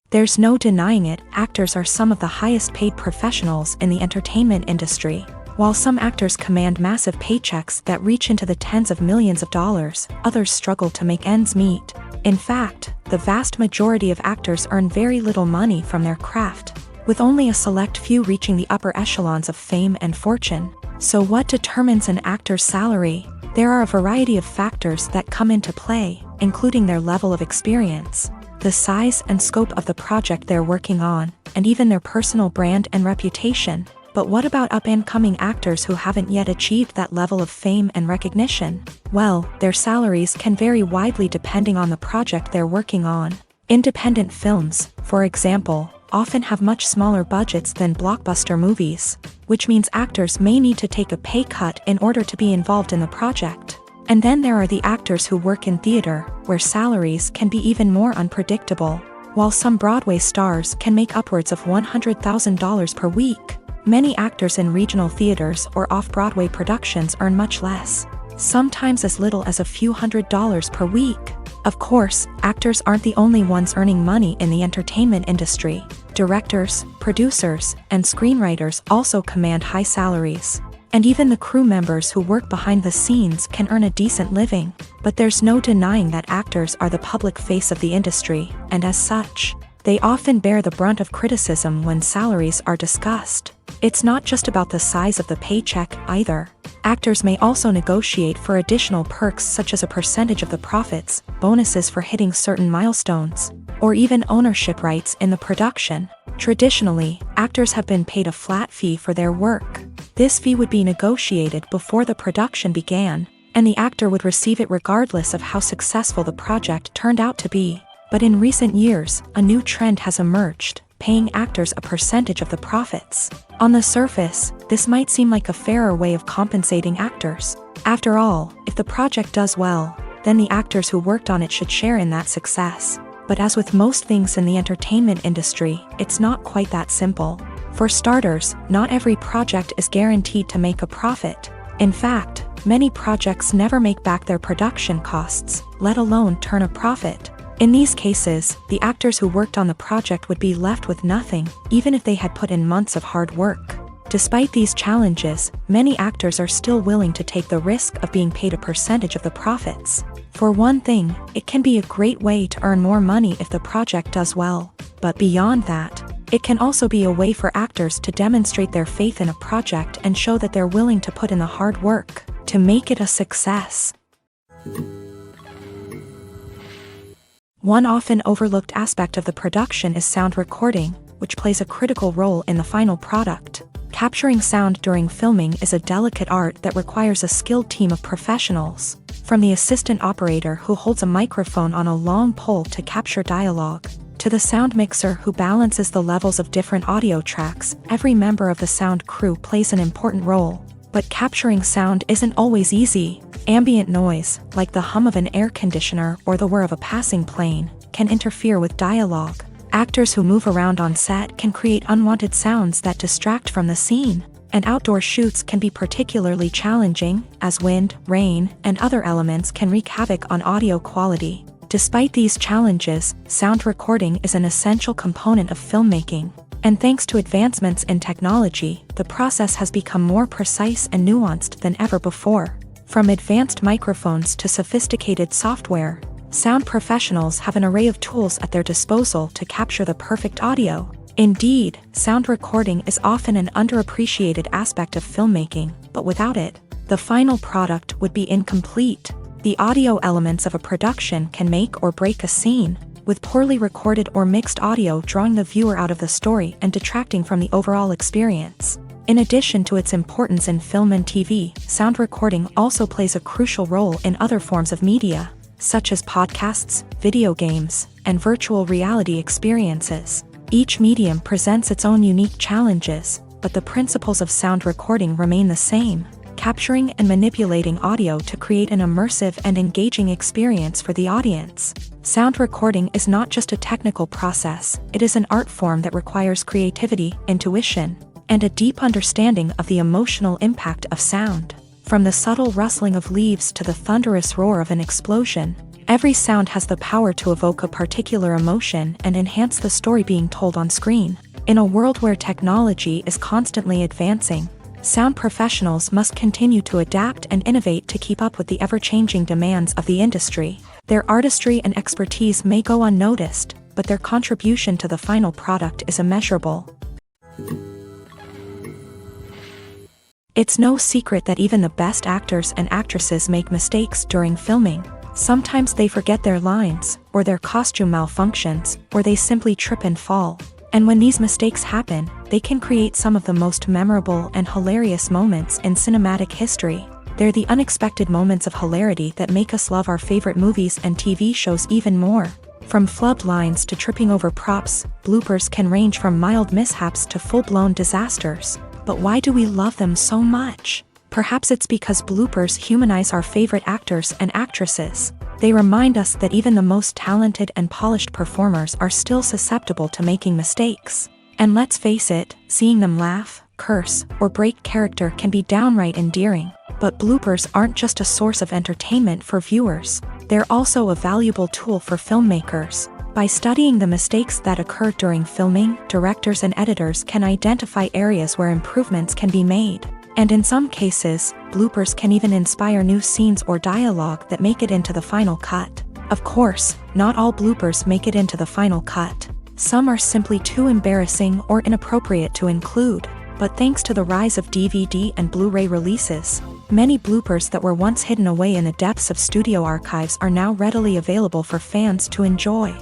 There's no denying it, actors are some of the highest paid professionals in the entertainment industry. While some actors command massive paychecks that reach into the tens of millions of dollars, others struggle to make ends meet. In fact, the vast majority of actors earn very little money from their craft, with only a select few reaching the upper echelons of fame and fortune. So what determines an actor's salary? There are a variety of factors that come into play, including their level of experience, the size and scope of the project they're working on, and even their personal brand and reputation. But what about up-and-coming actors who haven't yet achieved that level of fame and recognition? Well, their salaries can vary widely depending on the project they're working on. Independent films, for example, often have much smaller budgets than blockbuster movies, which means actors may need to take a pay cut in order to be involved in the project. And then there are the actors who work in theater, where salaries can be even more unpredictable. While some Broadway stars can make upwards of $100,000 per week, many actors in regional theaters or off-Broadway productions earn much less, sometimes as little as a few $100s per week. Of course, actors aren't the only ones earning money in the entertainment industry. Directors, producers, and screenwriters also command high salaries. And even the crew members who work behind the scenes can earn a decent living. But there's no denying that actors are the public face of the industry, and as such, they often bear the brunt of criticism when salaries are discussed. It's not just about the size of the paycheck, either. Actors may also negotiate for additional perks such as a percentage of the profits, bonuses for hitting certain milestones, or even ownership rights in the production. Traditionally, actors have been paid a flat fee for their work. This fee would be negotiated before the production began, and the actor would receive it regardless of how successful the project turned out to be. But in recent years, a new trend has emerged, paying actors a percentage of the profits. On the surface, this might seem like a fairer way of compensating actors. After all, if the project does well, then the actors who worked on it should share in that success. But as with most things in the entertainment industry, it's not quite that simple. For starters, not every project is guaranteed to make a profit. In fact, many projects never make back their production costs, let alone turn a profit. In these cases, the actors who worked on the project would be left with nothing, even if they had put in months of hard work. Despite these challenges, many actors are still willing to take the risk of being paid a percentage of the profits. For one thing, it can be a great way to earn more money if the project does well. But beyond that, it can also be a way for actors to demonstrate their faith in a project and show that they're willing to put in the hard work to make it a success. One often overlooked aspect of the production is sound recording, which plays a critical role in the final product. Capturing sound during filming is a delicate art that requires a skilled team of professionals. From the assistant operator who holds a microphone on a long pole to capture dialogue, to the sound mixer who balances the levels of different audio tracks, every member of the sound crew plays an important role. But capturing sound isn't always easy. Ambient noise, like the hum of an air conditioner or the whir of a passing plane, can interfere with dialogue. Actors who move around on set can create unwanted sounds that distract from the scene. And outdoor shoots can be particularly challenging, as wind, rain, and other elements can wreak havoc on audio quality. Despite these challenges, sound recording is an essential component of filmmaking. And thanks to advancements in technology, the process has become more precise and nuanced than ever before. From advanced microphones to sophisticated software, sound professionals have an array of tools at their disposal to capture the perfect audio. Indeed, sound recording is often an underappreciated aspect of filmmaking, but without it, the final product would be incomplete. The audio elements of a production can make or break a scene, with poorly recorded or mixed audio drawing the viewer out of the story and detracting from the overall experience. In addition to its importance in film and TV, sound recording also plays a crucial role in other forms of media, such as podcasts, video games, and virtual reality experiences. Each medium presents its own unique challenges, but the principles of sound recording remain the same, capturing and manipulating audio to create an immersive and engaging experience for the audience. Sound recording is not just a technical process, it is an art form that requires creativity, intuition, and a deep understanding of the emotional impact of sound. From the subtle rustling of leaves to the thunderous roar of an explosion, every sound has the power to evoke a particular emotion and enhance the story being told on screen. In a world where technology is constantly advancing, sound professionals must continue to adapt and innovate to keep up with the ever-changing demands of the industry. Their artistry and expertise may go unnoticed, but their contribution to the final product is immeasurable. It's no secret that even the best actors and actresses make mistakes during filming. Sometimes they forget their lines, or their costume malfunctions, or they simply trip and fall. And when these mistakes happen, they can create some of the most memorable and hilarious moments in cinematic history. They're the unexpected moments of hilarity that make us love our favorite movies and TV shows even more. From flubbed lines to tripping over props, bloopers can range from mild mishaps to full-blown disasters. But why do we love them so much? Perhaps it's because bloopers humanize our favorite actors and actresses. They remind us that even the most talented and polished performers are still susceptible to making mistakes. And let's face it, seeing them laugh, curse, or break character can be downright endearing. But bloopers aren't just a source of entertainment for viewers. They're also a valuable tool for filmmakers. By studying the mistakes that occur during filming, directors and editors can identify areas where improvements can be made. And in some cases, bloopers can even inspire new scenes or dialogue that make it into the final cut. Of course, not all bloopers make it into the final cut. Some are simply too embarrassing or inappropriate to include. But thanks to the rise of DVD and Blu-ray releases, many bloopers that were once hidden away in the depths of studio archives are now readily available for fans to enjoy.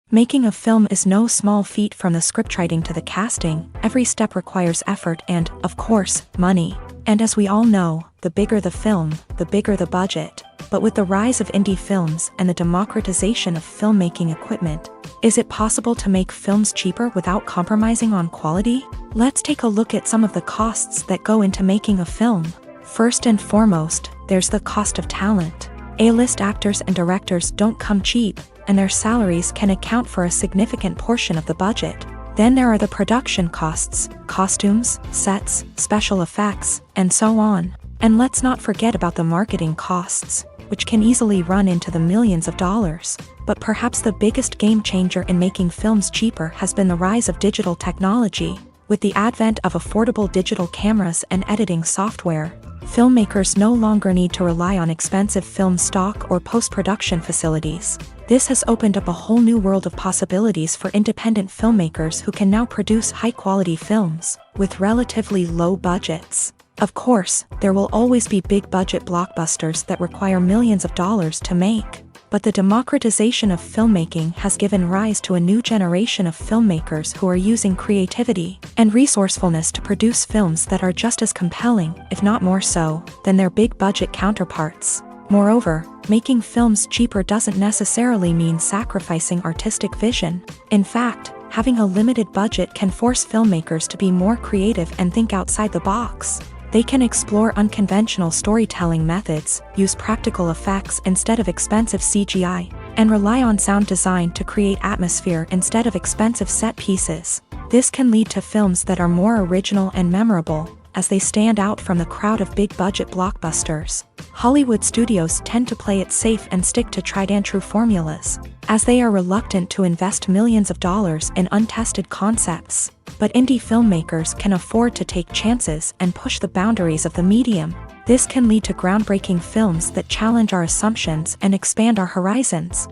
Making a film is no small feat. From the scriptwriting to the casting, every step requires effort and, of course, money. And as we all know, the bigger the film, the bigger the budget. But with the rise of indie films and the democratization of filmmaking equipment, is it possible to make films cheaper without compromising on quality? Let's take a look at some of the costs that go into making a film. First and foremost, there's the cost of talent. A-list actors and directors don't come cheap, and their salaries can account for a significant portion of the budget. Then there are the production costs, costumes, sets, special effects, and so on. And let's not forget about the marketing costs, which can easily run into the millions of dollars. But perhaps the biggest game changer in making films cheaper has been the rise of digital technology. With the advent of affordable digital cameras and editing software, filmmakers no longer need to rely on expensive film stock or post-production facilities. This has opened up a whole new world of possibilities for independent filmmakers who can now produce high-quality films with relatively low budgets. Of course, there will always be big-budget blockbusters that require millions of dollars to make. But the democratization of filmmaking has given rise to a new generation of filmmakers who are using creativity and resourcefulness to produce films that are just as compelling, if not more so, than their big-budget counterparts. Moreover, making films cheaper doesn't necessarily mean sacrificing artistic vision. In fact, having a limited budget can force filmmakers to be more creative and think outside the box. They can explore unconventional storytelling methods, use practical effects instead of expensive CGI, and rely on sound design to create atmosphere instead of expensive set pieces. This can lead to films that are more original and memorable, as they stand out from the crowd of big-budget blockbusters. Hollywood studios tend to play it safe and stick to tried-and-true formulas, as they are reluctant to invest millions of dollars in untested concepts. But indie filmmakers can afford to take chances and push the boundaries of the medium. This can lead to groundbreaking films that challenge our assumptions and expand our horizons.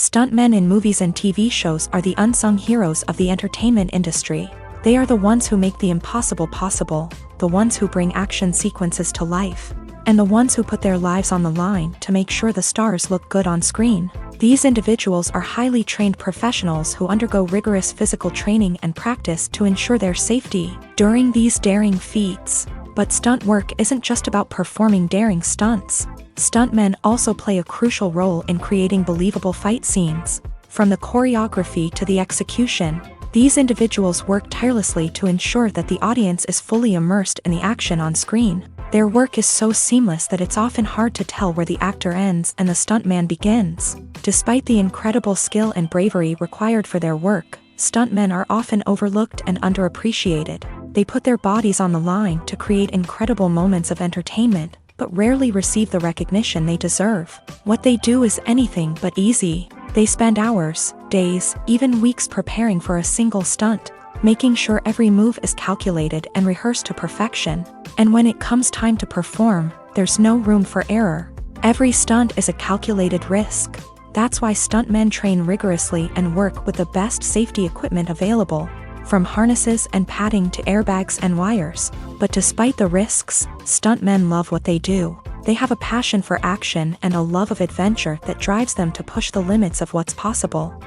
Stuntmen in movies and TV shows are the unsung heroes of the entertainment industry. They are the ones who make the impossible possible, the ones who bring action sequences to life, and the ones who put their lives on the line to make sure the stars look good on screen. These individuals are highly trained professionals who undergo rigorous physical training and practice to ensure their safety during these daring feats. But stunt work isn't just about performing daring stunts. Stuntmen also play a crucial role in creating believable fight scenes. From the choreography to the execution, these individuals work tirelessly to ensure that the audience is fully immersed in the action on screen. Their work is so seamless that it's often hard to tell where the actor ends and the stuntman begins. Despite the incredible skill and bravery required for their work, stuntmen are often overlooked and underappreciated. They put their bodies on the line to create incredible moments of entertainment, but rarely receive the recognition they deserve. What they do is anything but easy. They spend hours, days, even weeks preparing for a single stunt, making sure every move is calculated and rehearsed to perfection. And when it comes time to perform, there's no room for error. Every stunt is a calculated risk. That's why stuntmen train rigorously and work with the best safety equipment available, from harnesses and padding to airbags and wires. But despite the risks, stuntmen love what they do. They have a passion for action and a love of adventure that drives them to push the limits of what's possible.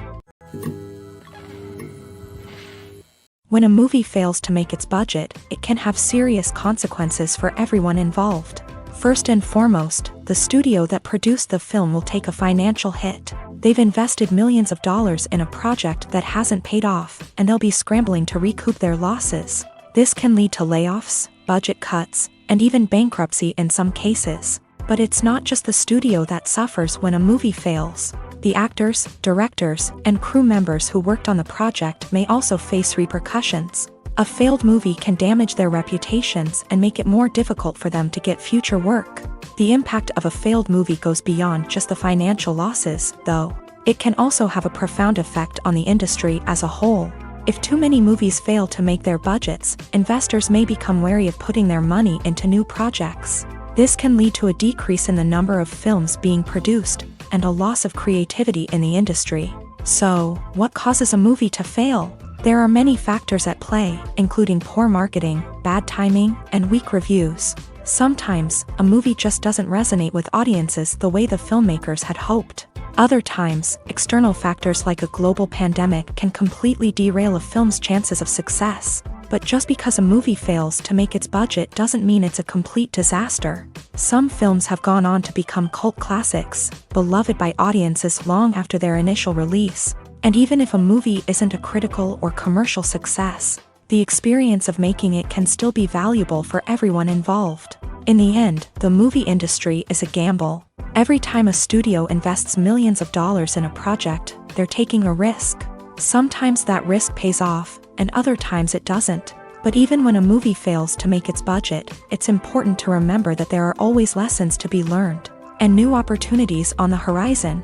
When a movie fails to make its budget, it can have serious consequences for everyone involved. First and foremost, the studio that produced the film will take a financial hit. They've invested millions of dollars in a project that hasn't paid off, and they'll be scrambling to recoup their losses. This can lead to layoffs, budget cuts, and even bankruptcy in some cases. But it's not just the studio that suffers when a movie fails. The actors, directors, and crew members who worked on the project may also face repercussions. A failed movie can damage their reputations and make it more difficult for them to get future work. The impact of a failed movie goes beyond just the financial losses, though. It can also have a profound effect on the industry as a whole. If too many movies fail to make their budgets, investors may become wary of putting their money into new projects. This can lead to a decrease in the number of films being produced, and a loss of creativity in the industry. So, what causes a movie to fail? There are many factors at play, including poor marketing, bad timing, and weak reviews. Sometimes, a movie just doesn't resonate with audiences the way the filmmakers had hoped. Other times, external factors like a global pandemic can completely derail a film's chances of success. But just because a movie fails to make its budget doesn't mean it's a complete disaster. Some films have gone on to become cult classics, beloved by audiences long after their initial release. And even if a movie isn't a critical or commercial success, the experience of making it can still be valuable for everyone involved. In the end, the movie industry is a gamble. Every time a studio invests millions of dollars in a project, they're taking a risk. Sometimes that risk pays off, and other times it doesn't. But even when a movie fails to make its budget, it's important to remember that there are always lessons to be learned, and new opportunities on the horizon.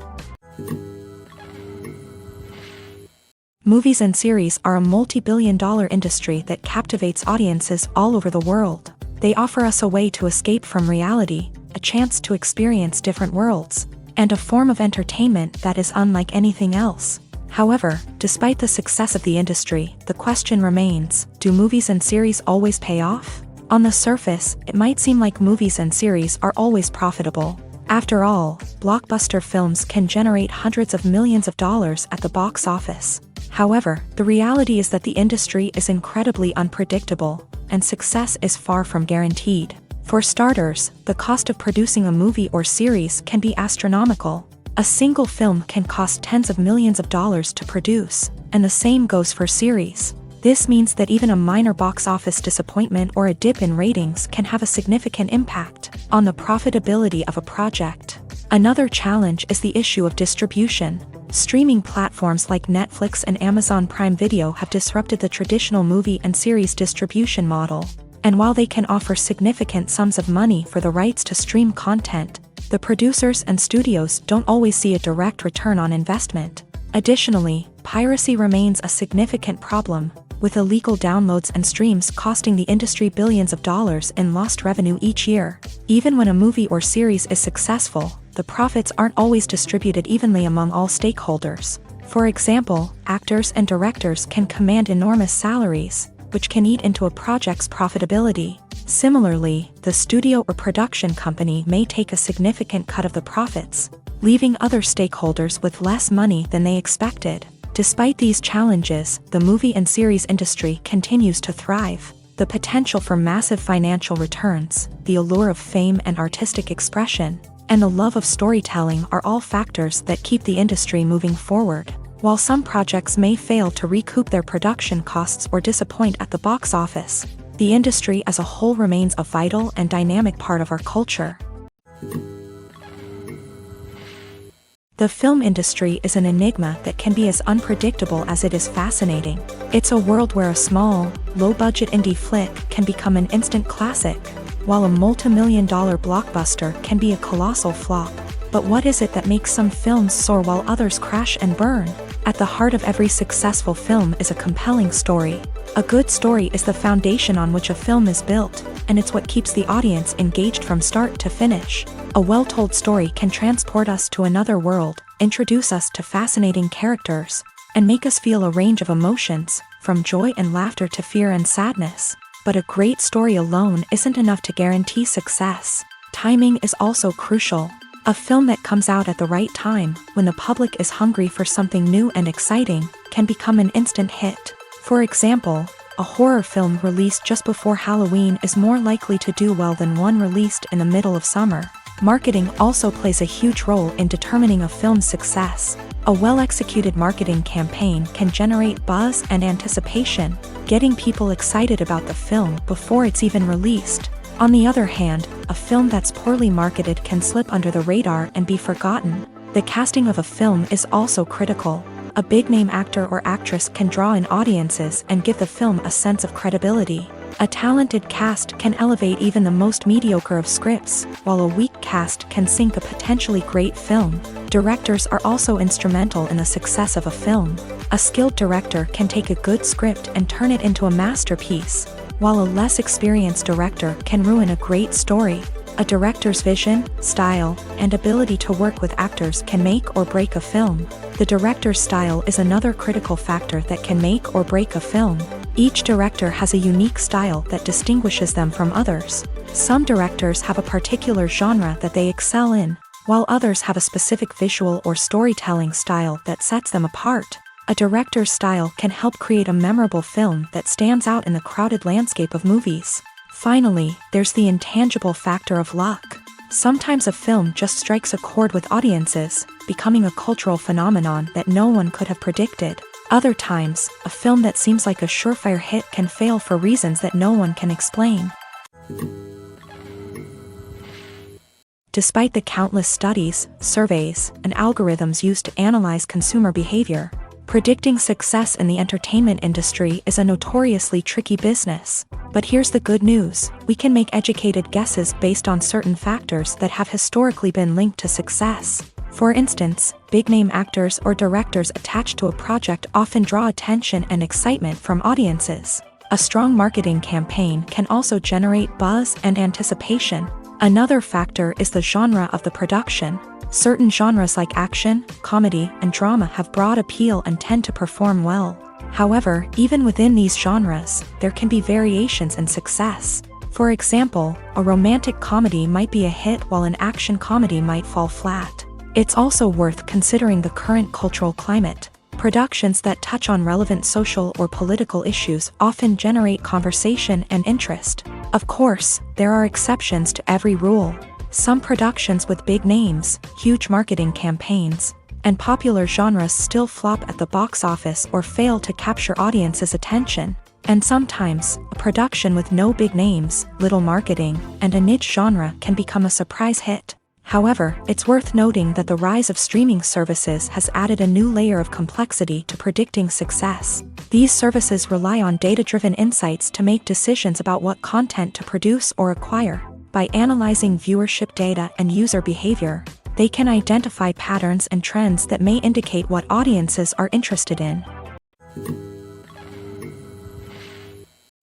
Movies and series are a multi-billion-dollar industry that captivates audiences all over the world. They offer us a way to escape from reality, a chance to experience different worlds, and a form of entertainment that is unlike anything else. However, despite the success of the industry, the question remains, do movies and series always pay off? On the surface, it might seem like movies and series are always profitable. After all, blockbuster films can generate hundreds of millions of dollars at the box office. However, the reality is that the industry is incredibly unpredictable, and success is far from guaranteed. For starters, the cost of producing a movie or series can be astronomical. A single film can cost tens of millions of dollars to produce, and the same goes for series. This means that even a minor box office disappointment or a dip in ratings can have a significant impact on the profitability of a project. Another challenge is the issue of distribution. Streaming platforms like Netflix and Amazon Prime Video have disrupted the traditional movie and series distribution model. And while they can offer significant sums of money for the rights to stream content, the producers and studios don't always see a direct return on investment. Additionally, piracy remains a significant problem, with illegal downloads and streams costing the industry billions of dollars in lost revenue each year. Even when a movie or series is successful, the profits aren't always distributed evenly among all stakeholders. For example, actors and directors can command enormous salaries, which can eat into a project's profitability. Similarly, the studio or production company may take a significant cut of the profits, leaving other stakeholders with less money than they expected. Despite these challenges, the movie and series industry continues to thrive. The potential for massive financial returns, the allure of fame and artistic expression, and the love of storytelling are all factors that keep the industry moving forward. While some projects may fail to recoup their production costs or disappoint at the box office, the industry as a whole remains a vital and dynamic part of our culture. The film industry is an enigma that can be as unpredictable as it is fascinating. It's a world where a small, low-budget indie flick can become an instant classic, while a multi-million-dollar blockbuster can be a colossal flop. But what is it that makes some films soar while others crash and burn? At the heart of every successful film is a compelling story. A good story is the foundation on which a film is built, and it's what keeps the audience engaged from start to finish. A well-told story can transport us to another world, introduce us to fascinating characters, and make us feel a range of emotions, from joy and laughter to fear and sadness. But a great story alone isn't enough to guarantee success. Timing is also crucial. A film that comes out at the right time, when the public is hungry for something new and exciting, can become an instant hit. For example, a horror film released just before Halloween is more likely to do well than one released in the middle of summer. Marketing also plays a huge role in determining a film's success. A well-executed marketing campaign can generate buzz and anticipation, getting people excited about the film before it's even released. On the other hand, a film that's poorly marketed can slip under the radar and be forgotten. The casting of a film is also critical. A big-name actor or actress can draw in audiences and give the film a sense of credibility. A talented cast can elevate even the most mediocre of scripts, while a weak cast can sink a potentially great film. Directors are also instrumental in the success of a film. A skilled director can take a good script and turn it into a masterpiece, while a less experienced director can ruin a great story. A director's vision, style, and ability to work with actors can make or break a film. The director's style is another critical factor that can make or break a film. Each director has a unique style that distinguishes them from others. Some directors have a particular genre that they excel in, while others have a specific visual or storytelling style that sets them apart. A director's style can help create a memorable film that stands out in the crowded landscape of movies. Finally, there's the intangible factor of luck. Sometimes a film just strikes a chord with audiences, becoming a cultural phenomenon that no one could have predicted. Other times, a film that seems like a surefire hit can fail for reasons that no one can explain. Despite the countless studies, surveys, and algorithms used to analyze consumer behavior, predicting success in the entertainment industry is a notoriously tricky business. But here's the good news: we can make educated guesses based on certain factors that have historically been linked to success. For instance, big-name actors or directors attached to a project often draw attention and excitement from audiences. A strong marketing campaign can also generate buzz and anticipation. Another factor is the genre of the production. Certain genres like action, comedy, and drama have broad appeal and tend to perform well. However, even within these genres, there can be variations in success. For example, a romantic comedy might be a hit while an action comedy might fall flat. It's also worth considering the current cultural climate. Productions that touch on relevant social or political issues often generate conversation and interest. Of course, there are exceptions to every rule. Some productions with big names, huge marketing campaigns, and popular genres still flop at the box office or fail to capture audiences' attention. And sometimes, a production with no big names, little marketing, and a niche genre can become a surprise hit. However, it's worth noting that the rise of streaming services has added a new layer of complexity to predicting success. These services rely on data-driven insights to make decisions about what content to produce or acquire. By analyzing viewership data and user behavior, They can identify patterns and trends that may indicate what audiences are interested in.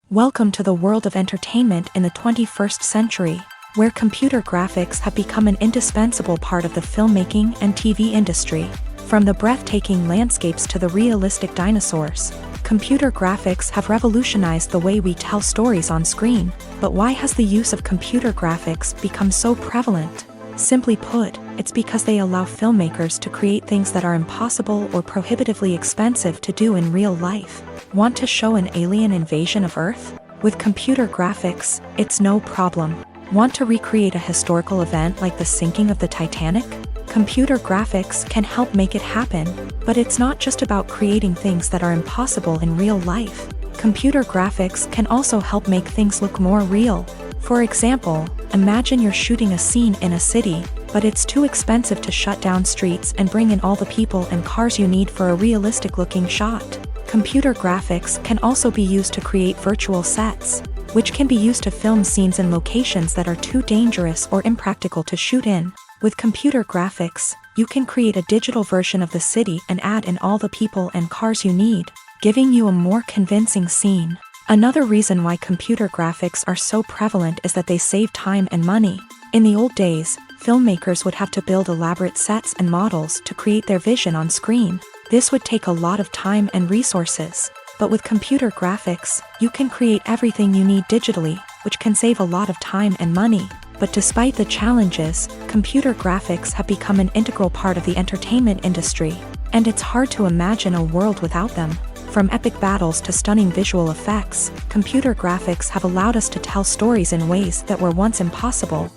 Welcome to the world of entertainment in the 21st century, where computer graphics have become an indispensable part of the filmmaking and TV industry. From the breathtaking landscapes to the realistic dinosaurs, computer graphics have revolutionized the way we tell stories on screen. But why has the use of computer graphics become so prevalent? Simply put, it's because they allow filmmakers to create things that are impossible or prohibitively expensive to do in real life. Want to show an alien invasion of Earth? With computer graphics, it's no problem. Want to recreate a historical event like the sinking of the Titanic? Computer graphics can help make it happen, but it's not just about creating things that are impossible in real life. Computer graphics can also help make things look more real. For example, imagine you're shooting a scene in a city, but it's too expensive to shut down streets and bring in all the people and cars you need for a realistic-looking shot. Computer graphics can also be used to create virtual sets, which can be used to film scenes in locations that are too dangerous or impractical to shoot in. With computer graphics, you can create a digital version of the city and add in all the people and cars you need, giving you a more convincing scene. Another reason why computer graphics are so prevalent is that they save time and money. In the old days, filmmakers would have to build elaborate sets and models to create their vision on screen. This would take a lot of time and resources. But with computer graphics, you can create everything you need digitally, which can save a lot of time and money. But despite the challenges, computer graphics have become an integral part of the entertainment industry, and it's hard to imagine a world without them. From epic battles to stunning visual effects, computer graphics have allowed us to tell stories in ways that were once impossible.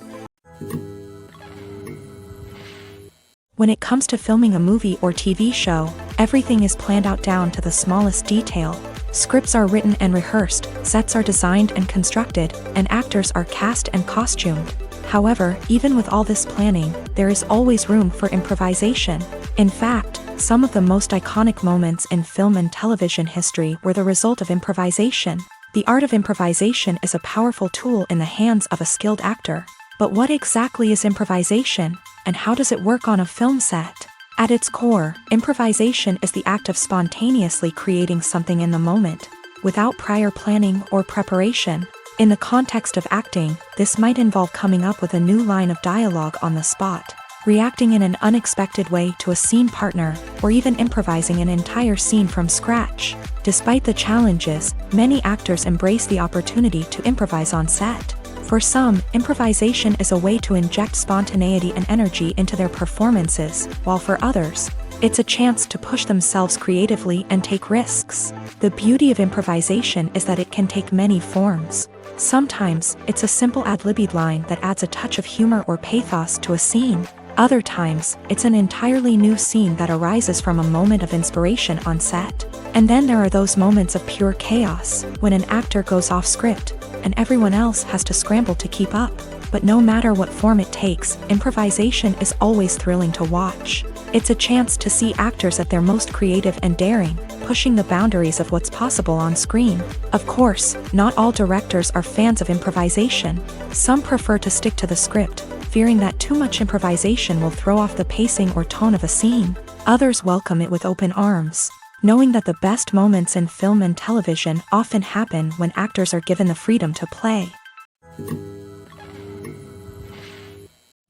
When it comes to filming a movie or TV show, everything is planned out down to the smallest detail. Scripts are written and rehearsed, sets are designed and constructed, and actors are cast and costumed. However, even with all this planning, there is always room for improvisation. In fact, some of the most iconic moments in film and television history were the result of improvisation. The art of improvisation is a powerful tool in the hands of a skilled actor. But what exactly is improvisation, and how does it work on a film set? At its core, improvisation is the act of spontaneously creating something in the moment, without prior planning or preparation. In the context of acting, this might involve coming up with a new line of dialogue on the spot, reacting in an unexpected way to a scene partner, or even improvising an entire scene from scratch. Despite the challenges, many actors embrace the opportunity to improvise on set. For some, improvisation is a way to inject spontaneity and energy into their performances, while for others, it's a chance to push themselves creatively and take risks. The beauty of improvisation is that it can take many forms. Sometimes, it's a simple ad-libbed line that adds a touch of humor or pathos to a scene. Other times, it's an entirely new scene that arises from a moment of inspiration on set. And then there are those moments of pure chaos, when an actor goes off script, and everyone else has to scramble to keep up. But no matter what form it takes, improvisation is always thrilling to watch. It's a chance to see actors at their most creative and daring, pushing the boundaries of what's possible on screen. Of course, not all directors are fans of improvisation. Some prefer to stick to the script, fearing that too much improvisation will throw off the pacing or tone of a scene. Others welcome it with open arms, knowing that the best moments in film and television often happen when actors are given the freedom to play.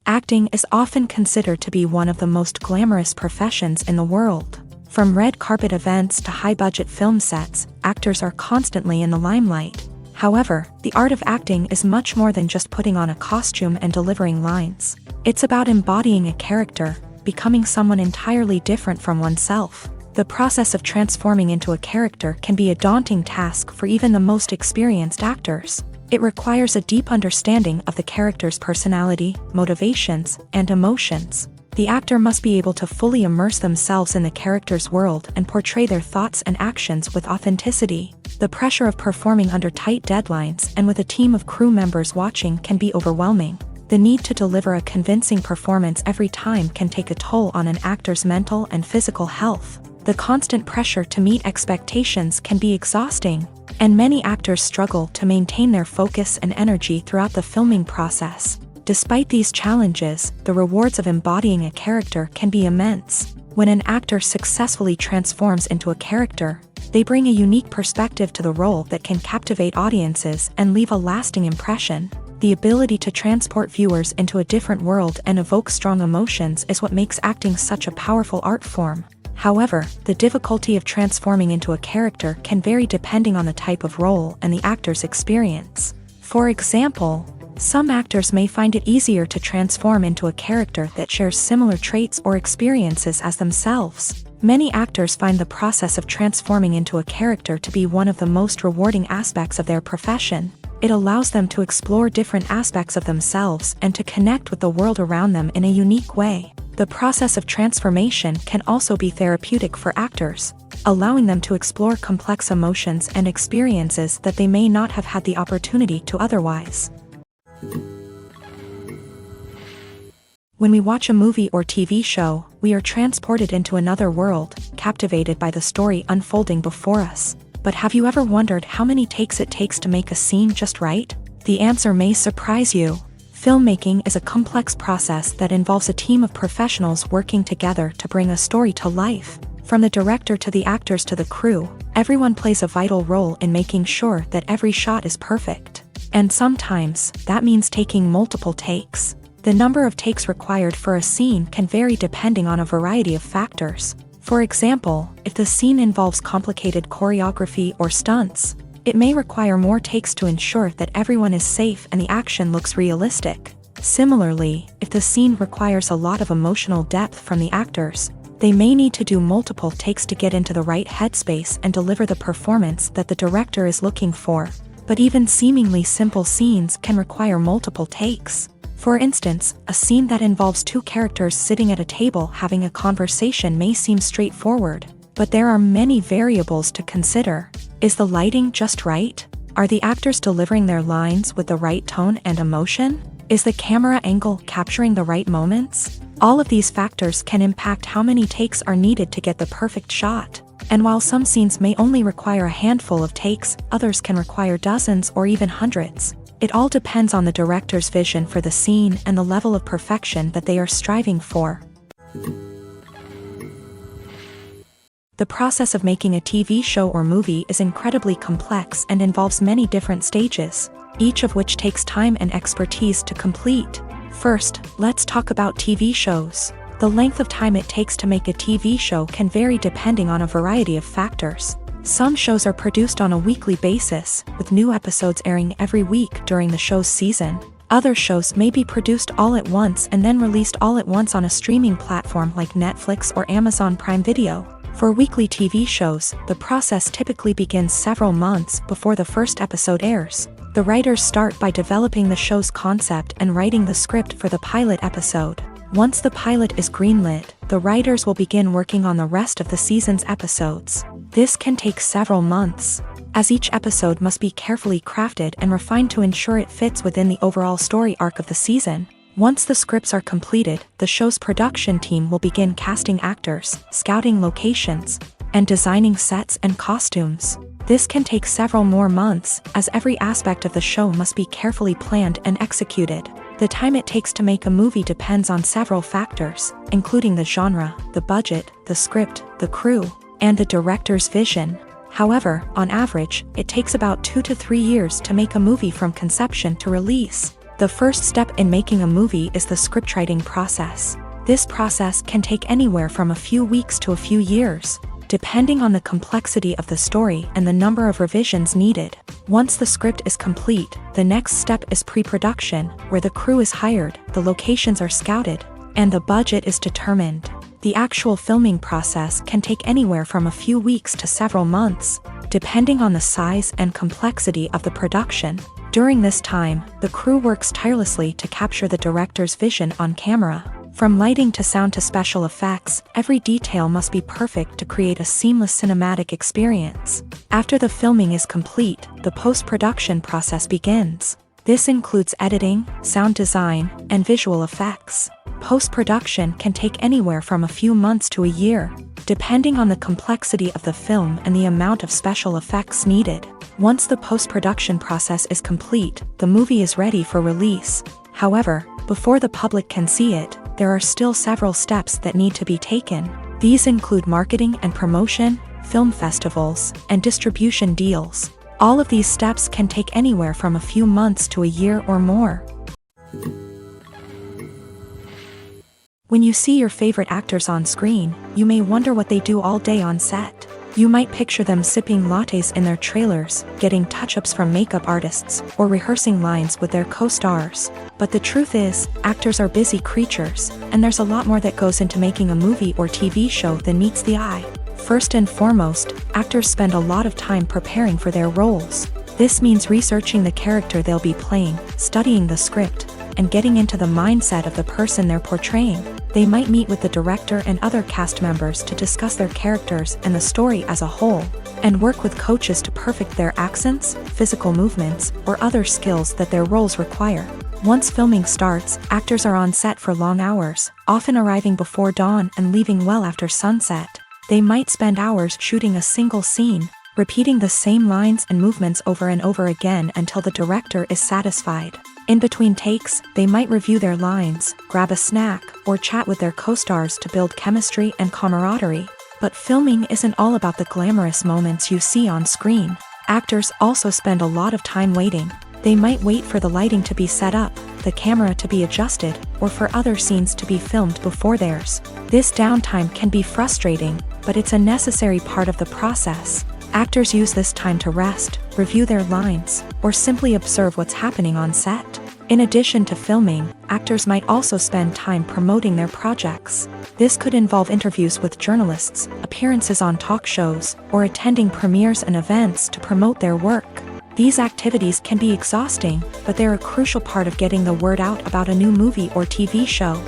Acting is often considered to be one of the most glamorous professions in the world. From red carpet events to high-budget film sets, actors are constantly in the limelight. However, the art of acting is much more than just putting on a costume and delivering lines. It's about embodying a character, becoming someone entirely different from oneself. The process of transforming into a character can be a daunting task for even the most experienced actors. It requires a deep understanding of the character's personality, motivations, and emotions. The actor must be able to fully immerse themselves in the character's world and portray their thoughts and actions with authenticity. The pressure of performing under tight deadlines and with a team of crew members watching can be overwhelming. The need to deliver a convincing performance every time can take a toll on an actor's mental and physical health. The constant pressure to meet expectations can be exhausting, and many actors struggle to maintain their focus and energy throughout the filming process. Despite these challenges, the rewards of embodying a character can be immense. When an actor successfully transforms into a character, they bring a unique perspective to the role that can captivate audiences and leave a lasting impression. The ability to transport viewers into a different world and evoke strong emotions is what makes acting such a powerful art form. However, the difficulty of transforming into a character can vary depending on the type of role and the actor's experience. For example, some actors may find it easier to transform into a character that shares similar traits or experiences as themselves. Many actors find the process of transforming into a character to be one of the most rewarding aspects of their profession. It allows them to explore different aspects of themselves and to connect with the world around them in a unique way. The process of transformation can also be therapeutic for actors, allowing them to explore complex emotions and experiences that they may not have had the opportunity to otherwise. When we watch a movie or TV show, we are transported into another world, captivated by the story unfolding before us. But have you ever wondered how many takes it takes to make a scene just right? The answer may surprise you. Filmmaking is a complex process that involves a team of professionals working together to bring a story to life. From the director to the actors to the crew, everyone plays a vital role in making sure that every shot is perfect. And sometimes, that means taking multiple takes. The number of takes required for a scene can vary depending on a variety of factors. For example, if the scene involves complicated choreography or stunts, it may require more takes to ensure that everyone is safe and the action looks realistic. Similarly, if the scene requires a lot of emotional depth from the actors, they may need to do multiple takes to get into the right headspace and deliver the performance that the director is looking for. But even seemingly simple scenes can require multiple takes. For instance, a scene that involves two characters sitting at a table having a conversation may seem straightforward, but there are many variables to consider. Is the lighting just right? Are the actors delivering their lines with the right tone and emotion? Is the camera angle capturing the right moments? All of these factors can impact how many takes are needed to get the perfect shot. And while some scenes may only require a handful of takes, others can require dozens or even hundreds. It all depends on the director's vision for the scene and the level of perfection that they are striving for. The process of making a TV show or movie is incredibly complex and involves many different stages, each of which takes time and expertise to complete. First, let's talk about TV shows. The length of time it takes to make a TV show can vary depending on a variety of factors. Some shows are produced on a weekly basis, with new episodes airing every week during the show's season. Other shows may be produced all at once and then released all at once on a streaming platform like Netflix or Amazon Prime Video. For weekly TV shows, the process typically begins several months before the first episode airs. The writers start by developing the show's concept and writing the script for the pilot episode. Once the pilot is greenlit, the writers will begin working on the rest of the season's episodes. This can take several months, as each episode must be carefully crafted and refined to ensure it fits within the overall story arc of the season. Once the scripts are completed, the show's production team will begin casting actors, scouting locations, and designing sets and costumes. This can take several more months, as every aspect of the show must be carefully planned and executed. The time it takes to make a movie depends on several factors, including the genre, the budget, the script, the crew, and the director's vision. However, on average, it takes about 2 to 3 years to make a movie from conception to release. The first step in making a movie is the scriptwriting process. This process can take anywhere from a few weeks to a few years, depending on the complexity of the story and the number of revisions needed. Once the script is complete, the next step is pre-production, where the crew is hired, the locations are scouted, and the budget is determined. The actual filming process can take anywhere from a few weeks to several months, depending on the size and complexity of the production. During this time, the crew works tirelessly to capture the director's vision on camera. From lighting to sound to special effects, every detail must be perfect to create a seamless cinematic experience. After the filming is complete, the post-production process begins. This includes editing, sound design, and visual effects. Post-production can take anywhere from a few months to a year, depending on the complexity of the film and the amount of special effects needed. Once the post-production process is complete, the movie is ready for release. However, before the public can see it, there are still several steps that need to be taken. These include marketing and promotion, film festivals, and distribution deals. All of these steps can take anywhere from a few months to a year or more. When you see your favorite actors on screen, you may wonder what they do all day on set. You might picture them sipping lattes in their trailers, getting touch-ups from makeup artists, or rehearsing lines with their co-stars. But the truth is, actors are busy creatures, and there's a lot more that goes into making a movie or TV show than meets the eye. First and foremost, actors spend a lot of time preparing for their roles. This means researching the character they'll be playing, studying the script, and getting into the mindset of the person they're portraying. They might meet with the director and other cast members to discuss their characters and the story as a whole, and work with coaches to perfect their accents, physical movements, or other skills that their roles require. Once filming starts, actors are on set for long hours, often arriving before dawn and leaving well after sunset. They might spend hours shooting a single scene, repeating the same lines and movements over and over again until the director is satisfied. In between takes, they might review their lines, grab a snack, or chat with their co-stars to build chemistry and camaraderie. But filming isn't all about the glamorous moments you see on screen. Actors also spend a lot of time waiting. They might wait for the lighting to be set up, the camera to be adjusted, or for other scenes to be filmed before theirs. This downtime can be frustrating, but it's a necessary part of the process. Actors use this time to rest, review their lines, or simply observe what's happening on set. In addition to filming, actors might also spend time promoting their projects. This could involve interviews with journalists, appearances on talk shows, or attending premieres and events to promote their work. These activities can be exhausting, but they're a crucial part of getting the word out about a new movie or TV show.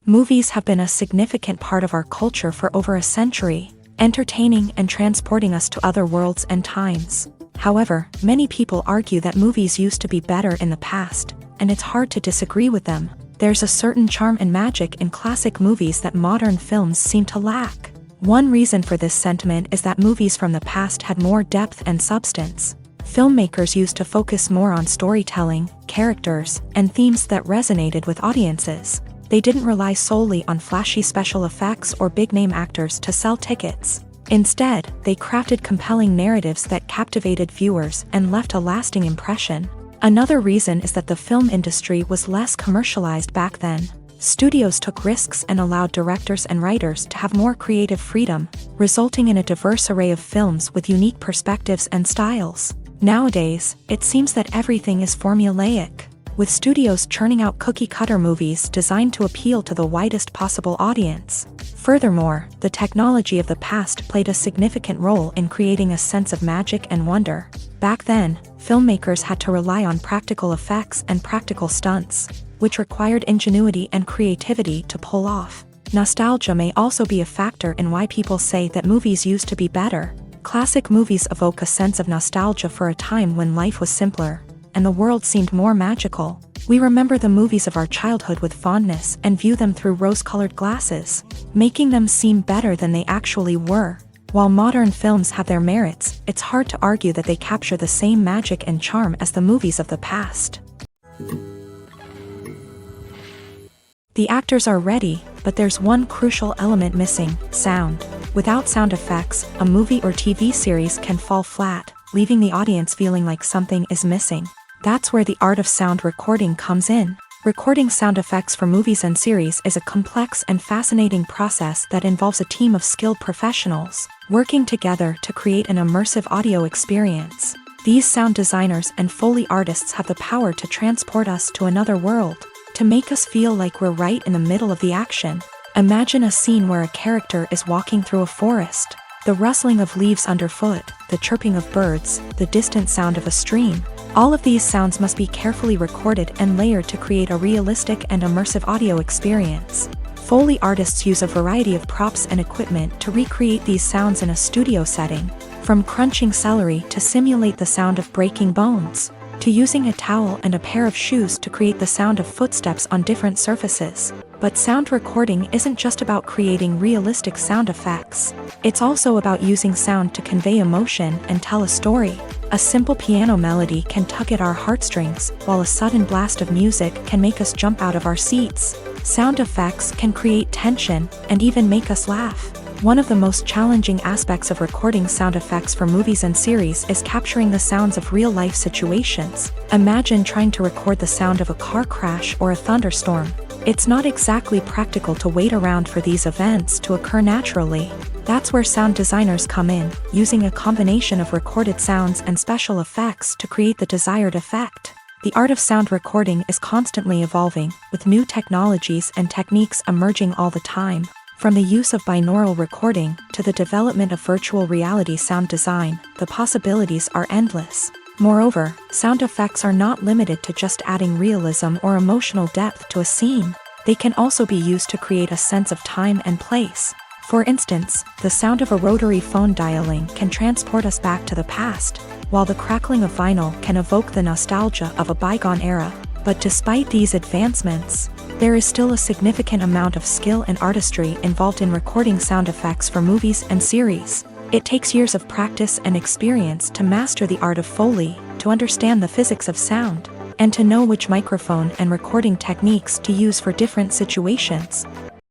Movies have been a significant part of our culture for over a century, entertaining and transporting us to other worlds and times. However, many people argue that movies used to be better in the past, and it's hard to disagree with them. There's a certain charm and magic in classic movies that modern films seem to lack. One reason for this sentiment is that movies from the past had more depth and substance. Filmmakers used to focus more on storytelling, characters, and themes that resonated with audiences. They didn't rely solely on flashy special effects or big-name actors to sell tickets. Instead, they crafted compelling narratives that captivated viewers and left a lasting impression. Another reason is that the film industry was less commercialized back then. Studios took risks and allowed directors and writers to have more creative freedom, resulting in a diverse array of films with unique perspectives and styles. Nowadays, it seems that everything is formulaic, with studios churning out cookie-cutter movies designed to appeal to the widest possible audience. Furthermore, the technology of the past played a significant role in creating a sense of magic and wonder. Back then, filmmakers had to rely on practical effects and practical stunts, which required ingenuity and creativity to pull off. Nostalgia may also be a factor in why people say that movies used to be better. Classic movies evoke a sense of nostalgia for a time when life was simpler, and the world seemed more magical. We remember the movies of our childhood with fondness and view them through rose-colored glasses, making them seem better than they actually were. While modern films have their merits, it's hard to argue that they capture the same magic and charm as the movies of the past. The actors are ready, but there's one crucial element missing: sound. Without sound effects, a movie or TV series can fall flat, leaving the audience feeling like something is missing. That's where the art of sound recording comes in. Recording sound effects for movies and series is a complex and fascinating process that involves a team of skilled professionals working together to create an immersive audio experience. These sound designers and Foley artists have the power to transport us to another world, to make us feel like we're right in the middle of the action. Imagine a scene where a character is walking through a forest. The rustling of leaves underfoot, the chirping of birds, the distant sound of a stream. All of these sounds must be carefully recorded and layered to create a realistic and immersive audio experience. Foley artists use a variety of props and equipment to recreate these sounds in a studio setting, from crunching celery to simulate the sound of breaking bones. to using a towel and a pair of shoes to create the sound of footsteps on different surfaces. But sound recording isn't just about creating realistic sound effects. It's also about using sound to convey emotion and tell a story. A simple piano melody can tug at our heartstrings, while a sudden blast of music can make us jump out of our seats. Sound effects can create tension and even make us laugh. One of the most challenging aspects of recording sound effects for movies and series is capturing the sounds of real-life situations. Imagine trying to record the sound of a car crash or a thunderstorm. It's not exactly practical to wait around for these events to occur naturally. That's where sound designers come in, using a combination of recorded sounds and special effects to create the desired effect. The art of sound recording is constantly evolving, with new technologies and techniques emerging all the time. From the use of binaural recording to the development of virtual reality sound design, the possibilities are endless. Moreover, sound effects are not limited to just adding realism or emotional depth to a scene. They can also be used to create a sense of time and place. For instance, the sound of a rotary phone dialing can transport us back to the past, while the crackling of vinyl can evoke the nostalgia of a bygone era. But despite these advancements, there is still a significant amount of skill and artistry involved in recording sound effects for movies and series. It takes years of practice and experience to master the art of Foley, to understand the physics of sound, and to know which microphone and recording techniques to use for different situations.